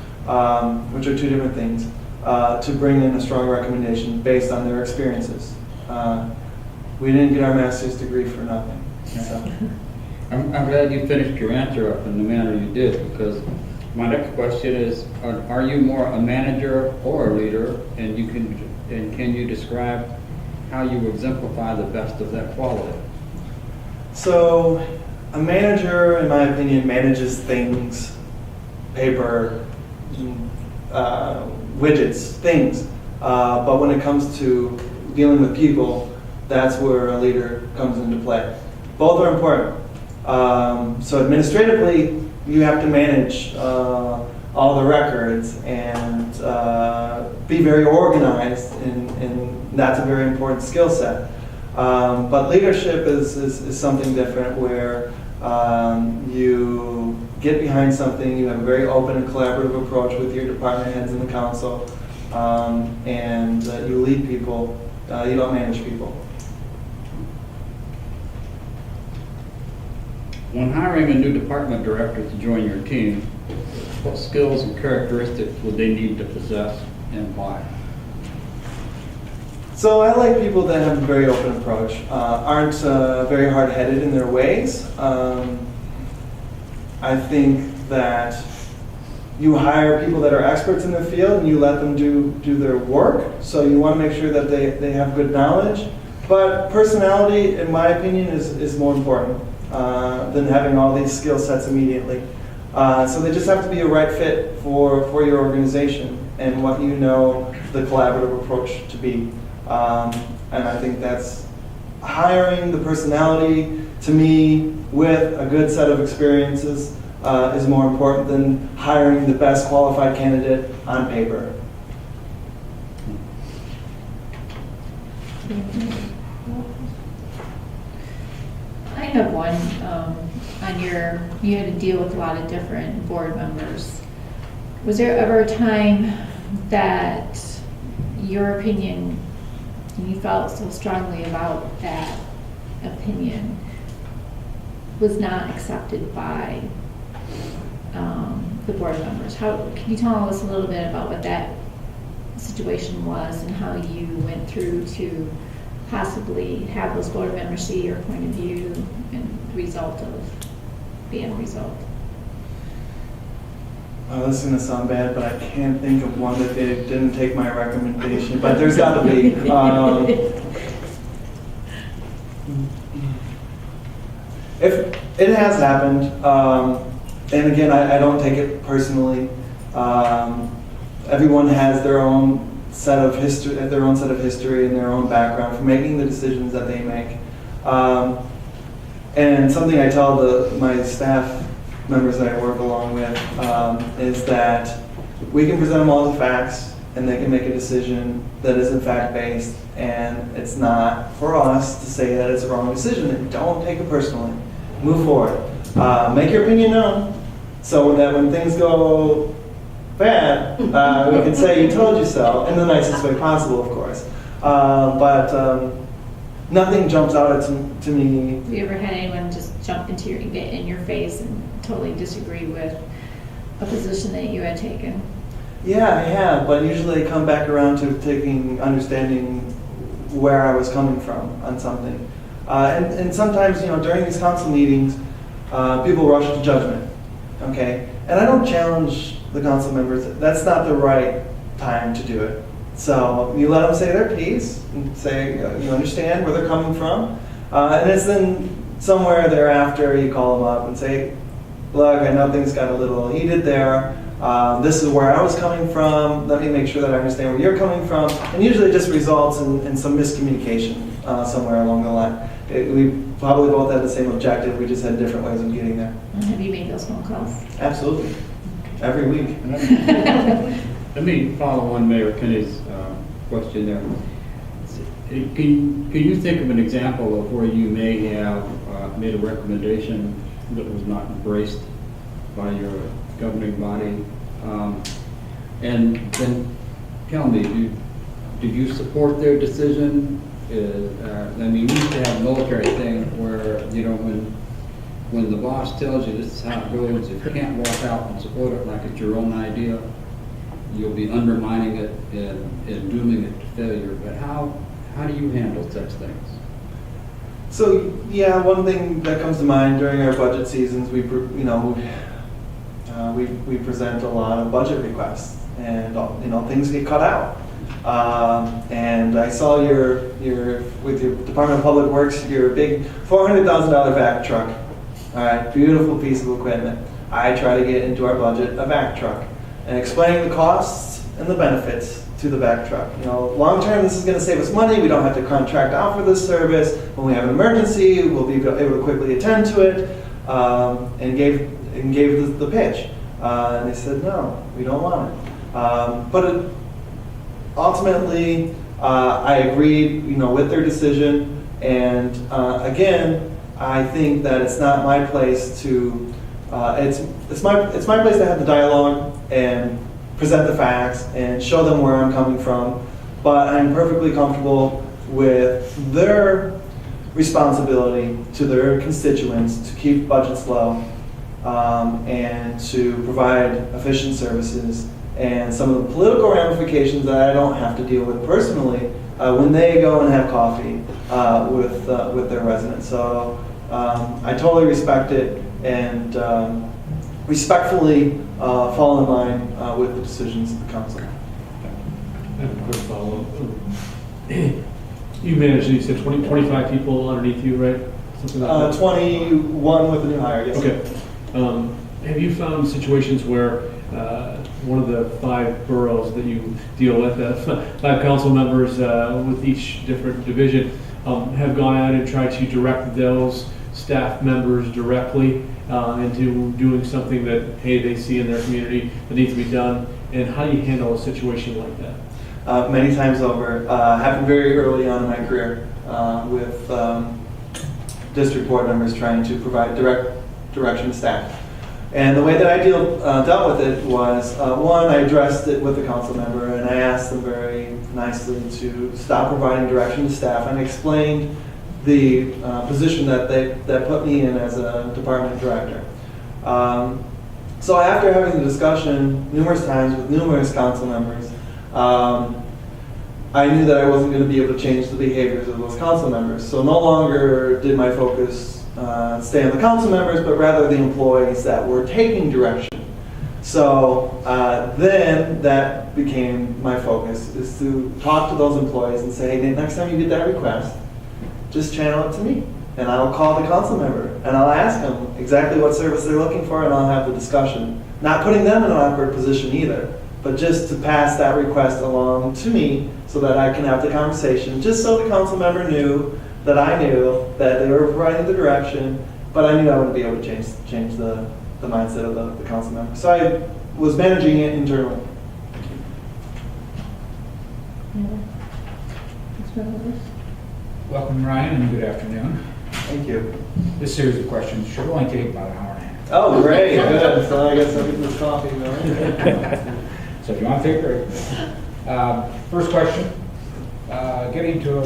which are two different things, to bring in a strong recommendation based on their experiences. We didn't get our master's degree for nothing. So. I'm glad you finished your answer up in the manner you did, because my next question is, are you more a manager or a leader, and can you describe how you exemplify the best of that quality? So a manager, in my opinion, manages things, paper, widgets, things. But when it comes to dealing with people, that's where a leader comes into play. Both are important. So administratively, you have to manage all the records and be very organized, and that's a very important skill set. But leadership is something different, where you get behind something, you have a very open and collaborative approach with your department heads and the council, and you lead people, you don't manage people. When hiring a new department director to join your team, what skills and characteristics would they need to possess, and why? So I like people that have a very open approach, aren't very hard-headed in their ways. I think that you hire people that are experts in their field and you let them do their work. So you want to make sure that they have good knowledge. But personality, in my opinion, is more important than having all these skill sets immediately. So they just have to be a right fit for your organization and what you know the collaborative approach to be. And I think that's hiring the personality, to me, with a good set of experiences is more important than hiring the best qualified candidate on paper. I have one you had to deal with a lot of different board members. Was there ever a time that your opinion, you felt so strongly about that opinion, was not accepted by the board members? Can you tell us a little bit about what that situation was and how you went through to possibly have those board members see your point of view and result of the end result? Oh, this is gonna sound bad, but I can't think of one that they didn't take my recommendation, but there's gotta be. If it has happened, and again, I don't take it personally. Everyone has their own set of history, and their own background for making the decisions that they make. And something I tell my staff members that I work along with is that we can present them all the facts, and they can make a decision that is in fact based, and it's not for us to say that it's a wrong decision. And don't take it personally. Move forward. Make your opinion known, so that when things go bad, we can say, you told you so, in the nicest way possible, of course. But nothing jumps out to me. Have you ever had anyone just jump get in your face and totally disagree with a position that you had taken? Yeah, I have, but usually I come back around to understanding where I was coming from on something. And sometimes, during these council meetings, people rush to judgment, okay? And I don't challenge the council members. That's not the right time to do it. So you let them say their piece and say, you understand where they're coming from. And it's then somewhere thereafter you call them up and say, look, I know things got a little heated there. This is where I was coming from. Let me make sure that I understand where you're coming from. And usually it just results in some miscommunication somewhere along the line. We probably both had the same objective. We just had different ways of getting there. And have you made those phone calls? Absolutely. Every week. Let me follow on Mayor Kenny's question there. Can you think of an example of where you may have made a recommendation that was not embraced by your governing body? And then tell me, did you support their decision? We used to have a military thing where, when the boss tells you this is how it goes, if you can't walk out and support it like it's your own idea, you'll be undermining it and dooming it to failure. But how do you handle such things? So yeah, one thing that comes to mind during our budget seasons, we present a lot of budget requests, and things get cut out. And I saw with your Department of Public Works, your big $400,000 vac truck. All right, beautiful piece of equipment. I try to get into our budget a vac truck and explaining the costs and the benefits to the vac truck. Long term, this is going to save us money. We don't have to contract out for this service. When we have an emergency, we'll be able to quickly attend to it. And gave the pitch. And they said, no, we don't want it. Ultimately, I agreed, with their decision. And again, I think that it's not my place to. It's my place to have the dialogue and present the facts and show them where I'm coming from. But I'm perfectly comfortable with their responsibility to their constituents to keep budgets low and to provide efficient services, and some of the political ramifications that I don't have to deal with personally when they go and have coffee with their residents. So I totally respect it and respectfully fall in line with the decisions of the council. I have a quick follow-up. You manage, you said 25 people underneath you, right? Something like that? 21 with the new hire, yes. Okay. Have you found situations where one of the 5 boroughs that you deal with, 5 council members with each different division, have gone out and tried to direct those staff members directly into doing something that, hey, they see in their community that needs to be done? And how do you handle a situation like that? Many times over. Happened very early on in my career with district board members trying to provide direct direction to staff. And the way that I dealt with it was, one, I addressed it with the council member, and I asked them very nicely to stop providing direction to staff, and explained the position that put me in as a department director. So after having the discussion numerous times with numerous council members, I knew that I wasn't going to be able to change the behaviors of those council members. So no longer did my focus stay on the council members, but rather the employees that were taking direction. So then that became my focus, is to talk to those employees and say, hey, next time you get that request, just channel it to me. And I'll call the council member and I'll ask them exactly what service they're looking for, and I'll have the discussion. Not putting them in an awkward position either, but just to pass that request along to me so that I can have the conversation, just so the council member knew that I knew that they were providing the direction, but I knew I wouldn't be able to change the mindset of the council member. So I was managing it internally. Welcome, Ryan, and good afternoon. Thank you. This series of questions should only take about an hour and a half. Oh, great, good. So I guess I'll get this coffee going. So if you want to take a break. First question, getting to a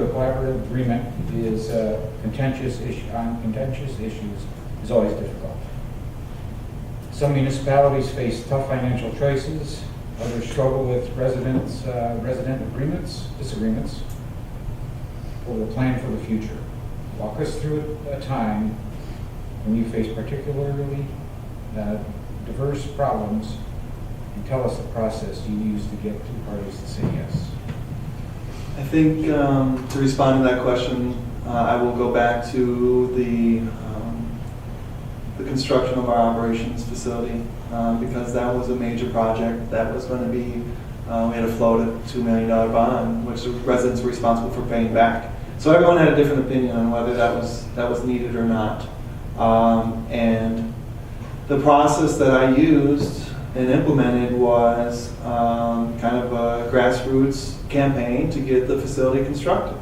collaborative agreement is on contentious issues is always difficult. Some municipalities face tough financial choices, others struggle with resident disagreements over the plan for the future. Walk us through a time when you face particularly diverse problems and tell us the process you use to get two parties to say yes. I think to respond to that question, I will go back to the construction of our operations facility, because that was a major project that was going to be, we had to float a $2 million bond, which the residents were responsible for paying back. So everyone had a different opinion on whether that was needed or not. And the process that I used and implemented was kind of a grassroots campaign to get the facility constructed.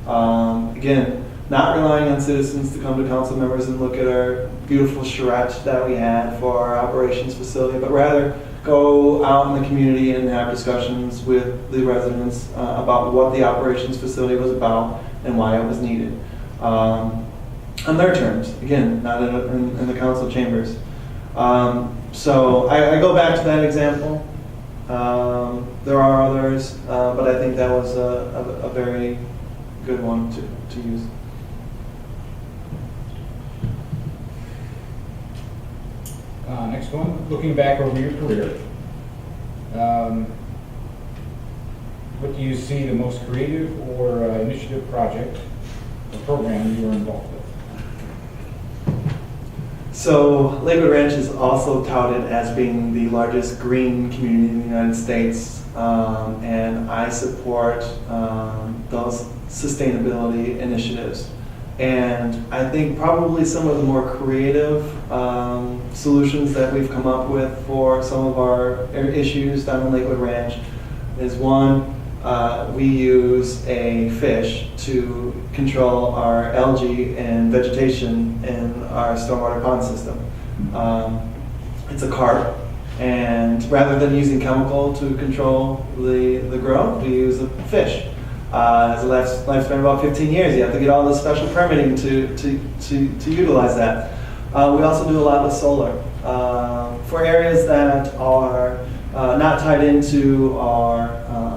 Again, not relying on citizens to come to council members and look at our beautiful charrette that we had for our operations facility, but rather go out in the community and have discussions with the residents about what the operations facility was about and why it was needed. On their terms, again, not in the council chambers. So I go back to that example. There are others, but I think that was a very good one to use. Next one, looking back over your career, what do you see the most creative or initiative project or program you were involved with? So Lakewood Ranch is also touted as being the largest green community in the United States, and I support those sustainability initiatives. And I think probably some of the more creative solutions that we've come up with for some of our issues down in Lakewood Ranch is one, we use a fish to control our algae and vegetation in our stormwater pond system. It's a carp, and rather than using chemical to control the growth, we use a fish. Has a lifespan of about 15 years. You have to get all this special permitting to utilize that. We also do a lot with solar. For areas that are not tied into our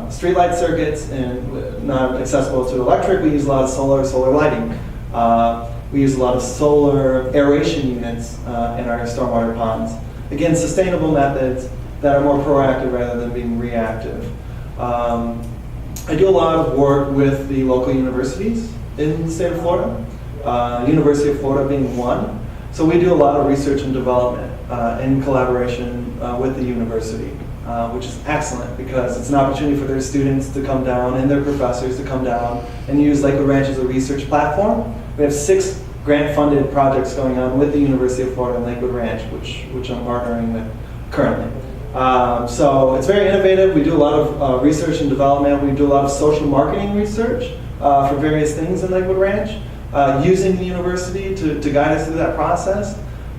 streetlight circuits and not accessible to electric, we use a lot of solar lighting. We use a lot of solar aeration units in our stormwater ponds. Again, sustainable methods that are more proactive rather than being reactive. I do a lot of work with the local universities in the state of Florida, University of Florida being one. So we do a lot of research and development in collaboration with the university, which is excellent because it's an opportunity for their students to come down and their professors to come down and use Lakewood Ranch as a research platform. We have 6 grant-funded projects going on with the University of Florida and Lakewood Ranch, which I'm partnering with currently. So it's very innovative. We do a lot of research and development. We do a lot of social marketing research for various things in Lakewood Ranch, using the university to guide us through that process.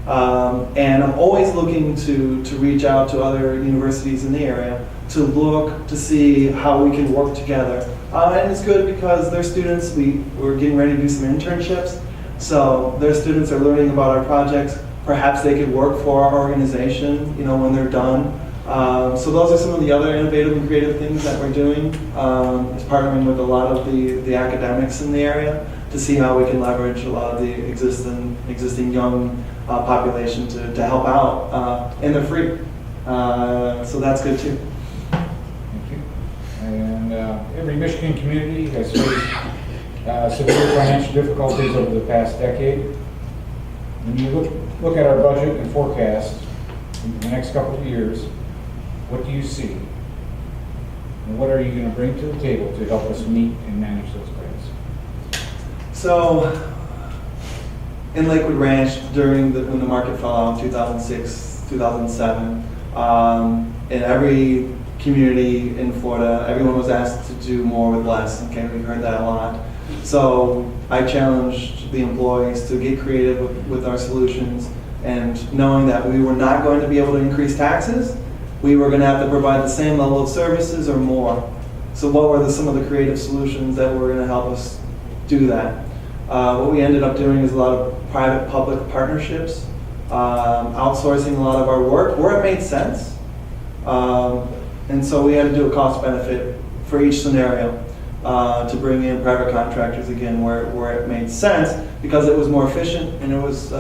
And I'm always looking to reach out to other universities in the area to look to see how we can work together. And it's good because their students, we're getting ready to do some internships. So their students are learning about our projects. Perhaps they could work for our organization, when they're done. So those are some of the other innovative and creative things that we're doing. Is partnering with a lot of the academics in the area to see how we can leverage a lot of the existing young population to help out, and they're free. So that's good too. Thank you. And every Michigan community has faced severe financial difficulties over the past decade. When you look at our budget and forecast in the next couple of years, what do you see? And what are you going to bring to the table to help us meet and manage those goals? So, in Lakewood Ranch, when the market fell out in 2006, 2007, in every community in Florida, everyone was asked to do more with less. Okay, we've heard that a lot. So I challenged the employees to get creative with our solutions, and knowing that we were not going to be able to increase taxes, we were going to have to provide the same level of services or more. So what were some of the creative solutions that were going to help us do that? What we ended up doing is a lot of private-public partnerships, outsourcing a lot of our work where it made sense. And so we had to do a cost benefit for each scenario to bring in private contractors again where it made sense, because it was more efficient and it was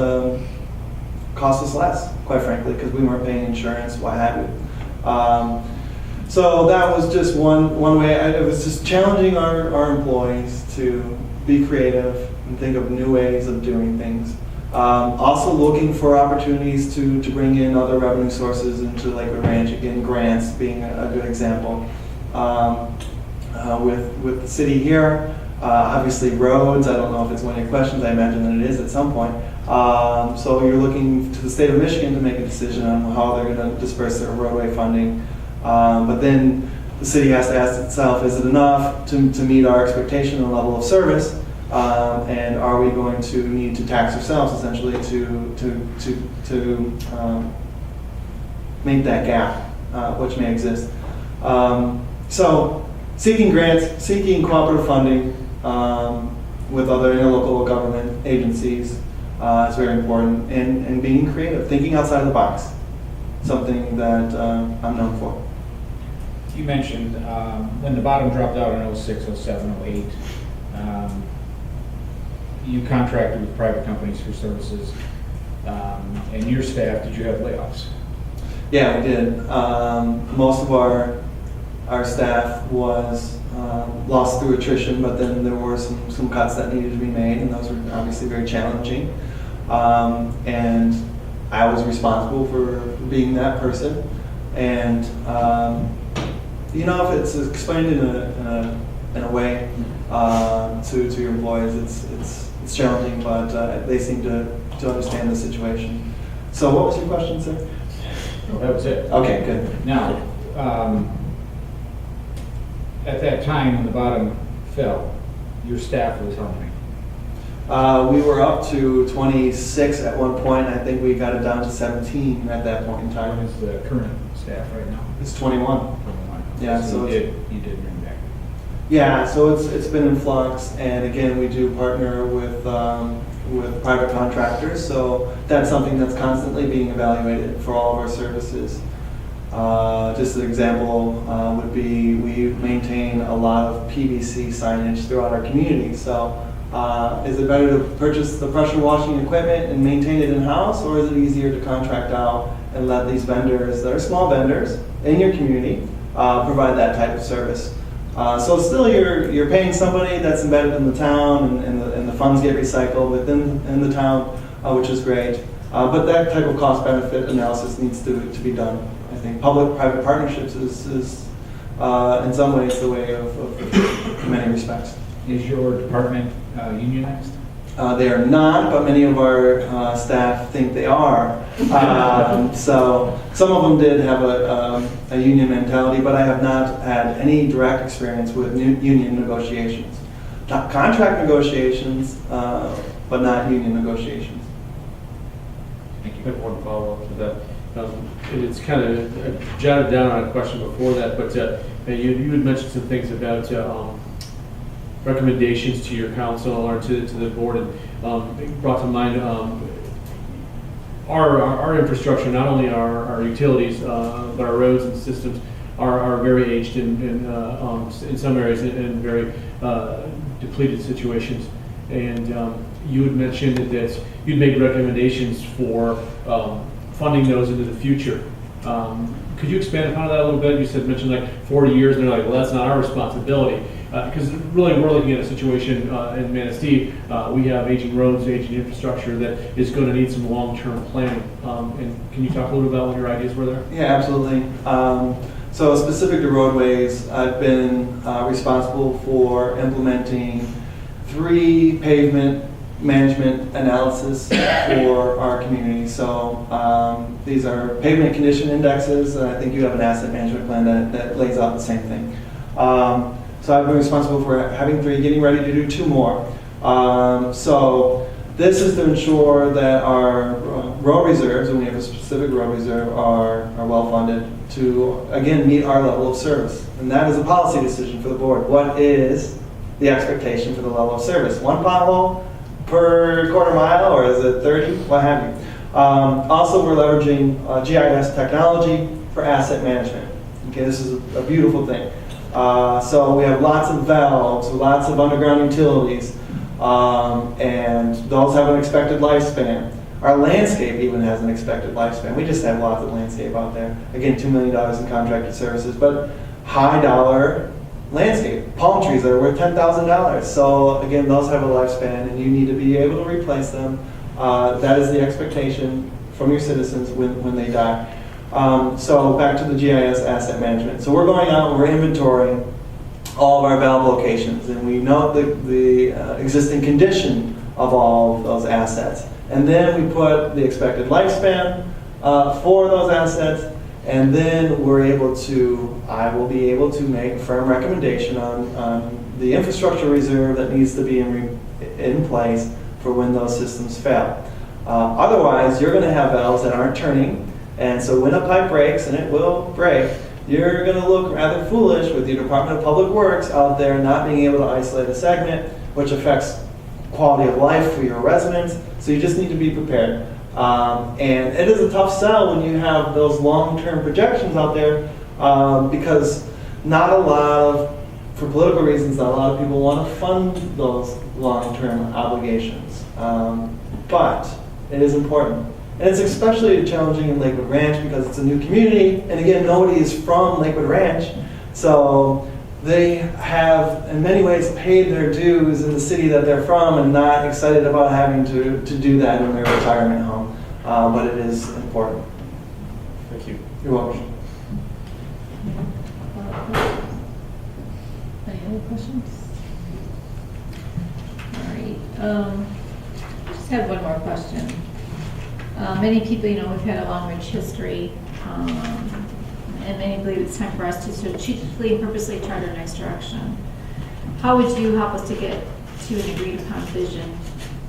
cost us less, quite frankly, because we weren't paying insurance, what have you. So that was just one way. It was just challenging our employees to be creative and think of new ways of doing things. Also looking for opportunities to bring in other revenue sources into Lakewood Ranch, again, grants being a good example. With the city here, obviously roads, I don't know if it's one of your questions, I imagine that it is at some point. So you're looking to the state of Michigan to make a decision on how they're going to disperse their roadway funding. But then the city has to ask itself, is it enough to meet our expectation and level of service? And are we going to need to tax ourselves essentially to make that gap, which may exist. So seeking grants, seeking cooperative funding with other interlocal government agencies is very important, and being creative, thinking outside the box, something that I'm known for. You mentioned when the bottom dropped out in 06, 07, 08, you contracted with private companies for services, and your staff, did you have layoffs? Yeah, we did. Most of our staff was lost through attrition, but then there were some cuts that needed to be made, and those were obviously very challenging. And I was responsible for being that person. And if it's explained in a way to your employees, it's challenging, but they seem to understand the situation. So what was your question, sir? No, that was it. Okay, good. Now, at that time when the bottom fell, your staff was how many? We were up to 26 at one point. I think we got it down to 17 at that point in What time. is the current staff right now? It's 21. 21. Yeah, So so you did bring back. Yeah, so it's been in flux, and again, we do partner with private contractors, so that's something that's constantly being evaluated for all of our services. Just an example would be we maintain a lot of PVC signage throughout our community. So is it better to purchase the pressure washing equipment and maintain it in-house, or is it easier to contract out and let these vendors, that are small vendors in your community, provide that type of service? So still you're paying somebody that's embedded in the town, and the funds get recycled within the town, which is great. But that type of cost benefit analysis needs to be done. I think public-private partnerships is in some ways the way of in many respects. Is your department unionized? They are not, but many of our staff think they are. So some of them did have a union mentality, but I have not had any direct experience with union negotiations. Not contract negotiations, but not union negotiations. I have one follow-up to that. It's kind of jotted down on a question before that, but you had mentioned some things about recommendations to your council or to the board, and it brought to mind our infrastructure, not only our utilities, but our roads and systems are very aged in some areas in very depleted situations. And you had mentioned that you'd make recommendations for funding those into the future. Could you expand upon that a little bit? You mentioned like 40 years, and they're like, well, that's not our responsibility. Because really, we're looking at a situation in Manistee. We have aging roads, aging infrastructure that is going to need some long-term planning. And can you talk a little bit about what your ideas were there? Yeah, absolutely. So specific to roadways, I've been responsible for implementing 3 pavement management analysis for our community. So these are pavement condition indexes, and I think you have an asset management plan that lays out the same thing. So I've been responsible for having 3, getting ready to do 2 more. So this is to ensure that our road reserves, and we have a specific road reserve, are well funded to, again, meet our level of service. And that is a policy decision for the board. What is the expectation for the level of service? 1 pothole per quarter mile, or is it 30? What have you. Also, we're leveraging GIS technology for asset management. Okay, this is a beautiful thing. So we have lots of valves, lots of underground utilities, and those have an expected lifespan. Our landscape even has an expected lifespan. We just have lots of landscape out there. Again, $2 million in contracted services, but high dollar landscape. Palm trees that are worth $10,000. So again, those have a lifespan, and you need to be able to replace them. That is the expectation from your citizens when they die. So back to the GIS asset management. So we're going out and we're inventorying all of our valve locations, and we know the existing condition of all of those assets. And then we put the expected lifespan for those assets, and then I will be able to make a firm recommendation on the infrastructure reserve that needs to be in place for when those systems fail. Otherwise, you're going to have valves that aren't turning, and so when a pipe breaks, and it will break, you're going to look rather foolish with your Department of Public Works out there not being able to isolate a segment, which affects quality of life for your residents. So you just need to be prepared. And it is a tough sell when you have those long-term projections out there, because for political reasons, not a lot of people want to fund those long-term obligations. But it is important. And it's especially challenging in Lakewood Ranch because it's a new community, and again, nobody is from Lakewood Ranch, so they have, in many ways, paid their dues in the city that they're from and not excited about having to do that in their retirement home. But it is important. Thank you. You're welcome. Any other questions? All right. I just have one more question. Many people, we've had a long, rich history, and many believe it's time for us to strategically and purposely chart our next direction. How would you help us to get to an agreed upon vision,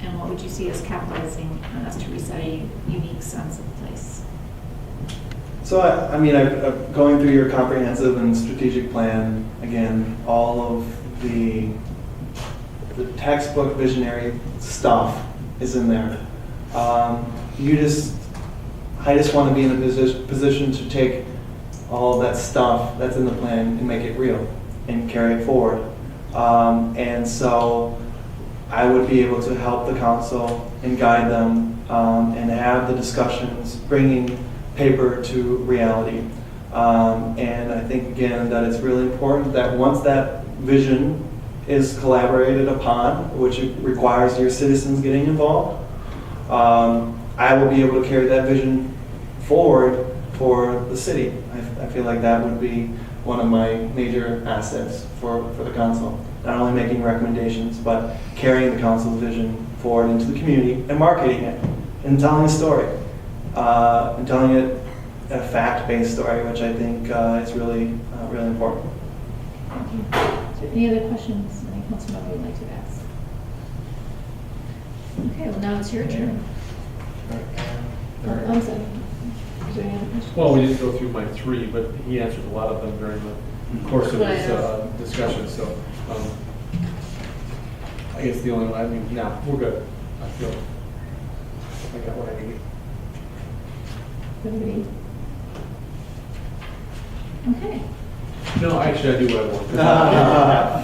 and what would you see as capitalizing on us to reset a unique sense of place? So, I'm going through your comprehensive and strategic plan, again, all of the textbook visionary stuff is in there. I just want to be in a position to take all that stuff that's in the plan and make it real and carry it forward. And so I would be able to help the council and guide them and have the discussions, bringing paper to reality. And I think, again, that it's really important that once that vision is collaborated upon, which requires your citizens getting involved, I will be able to carry that vision forward for the city. I feel like that would be one of my major assets for the council. Not only making recommendations, but carrying the council's vision forward into the community and marketing it and telling a story. And telling it a fact-based story, which I think is really, really important. Thank you. Is there any other questions any council member would like to ask? Okay, well, now it's your turn. I'm sorry. Is there any other questions? Well, we didn't go through my 3, but he answered a lot of them during the course of his discussion, so I guess the only one, no, we're good. I feel I got what I need. Everybody? Okay. No, actually, I do have one.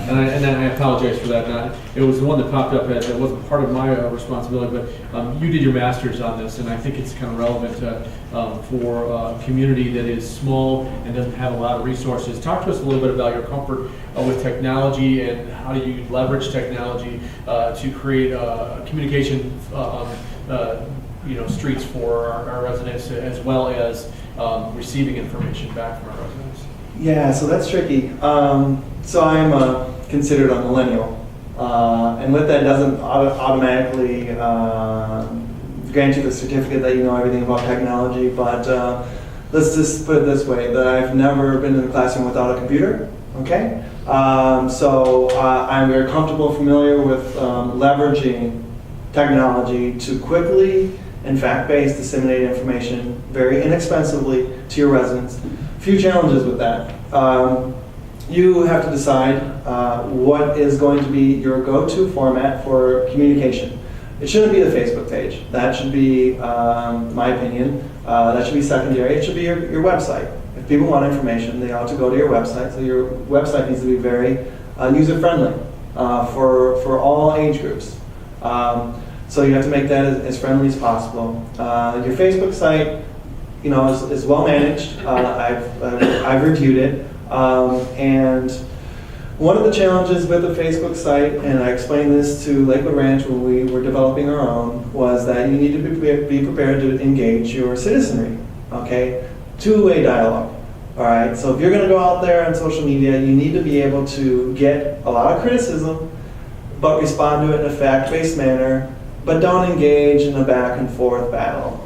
And I apologize for that. It was the one that popped up, that wasn't part of my responsibility, but you did your master's on this, and I think it's kind of relevant for a community that is small and doesn't have a lot of resources. Talk to us a little bit about your comfort with technology and how do you leverage technology to create communication streets for our residents, as well as receiving information back from our residents. Yeah, so that's tricky. So I'm considered a millennial, and with that doesn't automatically grant you the certificate that you know everything about technology, but let's just put it this way, that I've never been in a classroom without a computer, okay? So I'm very comfortable, familiar with leveraging technology to quickly and fact-based disseminate information very inexpensively to your residents. Few challenges with that. You have to decide what is going to be your go-to format for communication. It shouldn't be the Facebook page. That should be, my opinion, that should be secondary. It should be your website. If people want information, they ought to go to your website. So your website needs to be very user-friendly for all age groups. So you have to make that as friendly as possible. Your Facebook site, is well managed. I've reviewed it, and one of the challenges with the Facebook site, and I explained this to Lakewood Ranch when we were developing our own, was that you need to be prepared to engage your citizenry. Okay, two-way dialogue. All right. So if you're going to go out there on social media, you need to be able to get a lot of criticism, but respond to it in a fact-based manner. But don't engage in a back and forth battle,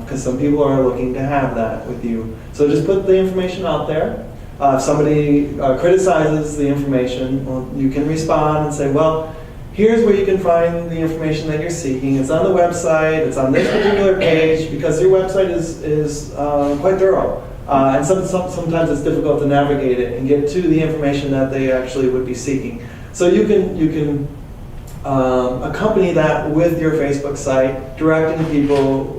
because some people are looking to have that with you. So just put the information out there. If somebody criticizes the information, well, you can respond and say, well, here's where you can find the information that you're seeking. It's on the website, it's on this particular page, because your website is quite thorough. And sometimes it's difficult to navigate it and get to the information that they actually would be seeking. So you can accompany that with your Facebook site, directing people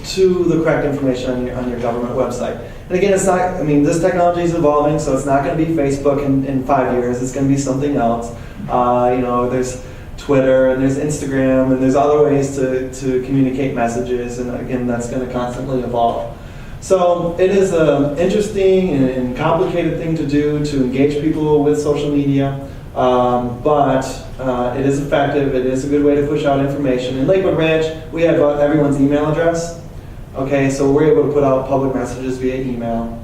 to the correct information on your government website. And again, it's not, this technology is evolving, so it's not going to be Facebook in 5 years. It's going to be something else. There's Twitter and there's Instagram and there's other ways to communicate messages, and again, that's going to constantly evolve. So it is an interesting and complicated thing to do, to engage people with social media. But it is effective. It is a good way to push out information. In Lakewood Ranch, we have everyone's email address. Okay, so we're able to put out public messages via email,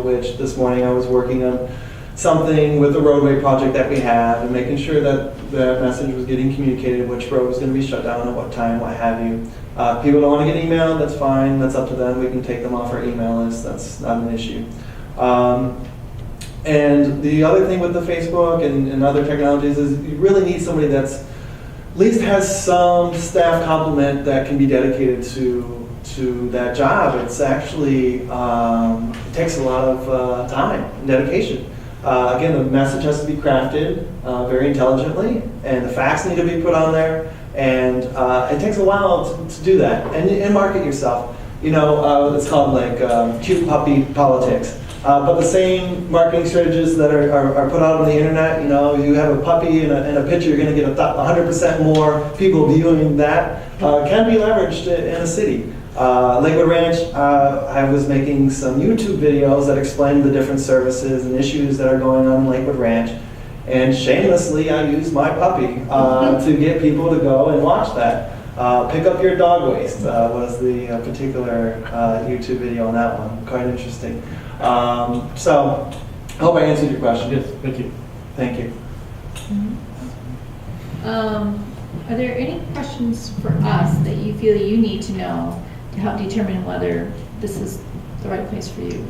which this morning I was working on something with the roadway project that we have and making sure that the message was getting communicated, which road was going to be shut down at what time, what have you. If people don't want to get emailed, that's fine. That's up to them. We can take them off our email list. That's not an issue. And the other thing with the Facebook and other technologies is you really need somebody that's at least has some staff complement that can be dedicated to that job. It's actually, it takes a lot of time and dedication. Again, the message has to be crafted very intelligently, and the facts need to be put on there, and it takes a while to do that. And market yourself. It's called like cute puppy politics. But the same marketing strategies that are put out on the internet, you have a puppy and a picture, you're going to get 100% more people viewing that, can be leveraged in a city. Lakewood Ranch, I was making some YouTube videos that explained the different services and issues that are going on in Lakewood Ranch. And shamelessly, I used my puppy to get people to go and watch that. Pick up your dog waste was the particular YouTube video on that one. Quite interesting. So, I hope I answered your question. Yes, thank you. Thank you. Are there any questions for us that you feel you need to know to help determine whether this is the right place for you?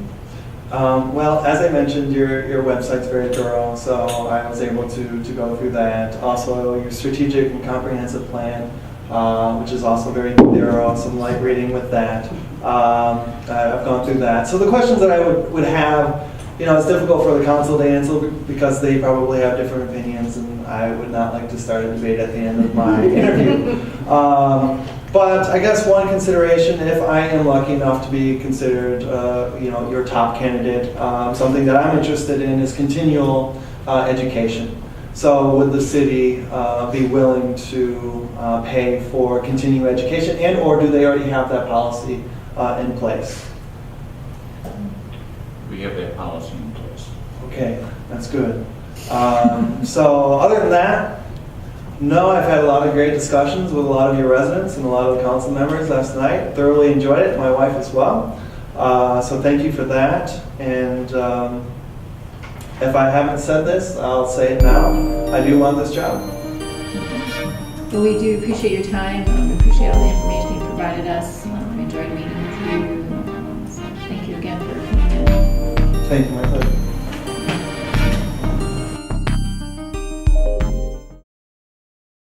Well, as I mentioned, your website's very thorough, so I was able to go through that. Also, your strategic and comprehensive plan, which is also very thorough, some light reading with that. I've gone through that. So the questions that I would have, it's difficult for the council to answer because they probably have different opinions, and I would not like to start a debate at the end of my interview. But I guess one consideration, if I am lucky enough to be considered, your top candidate, something that I'm interested in is continual education. So would the city be willing to pay for continuing education, and or do they already have that policy in place? We have that policy in place. Okay, that's good. So other than that, no, I've had a lot of great discussions with a lot of your residents and a lot of the council members last night. Thoroughly enjoyed it, my wife as well. So thank you for that. And if I haven't said this, I'll say it now. I do want this job. Well, we do appreciate your time. We appreciate all the information you provided us. We enjoyed meeting with you. So thank you again for coming in. Thank you, my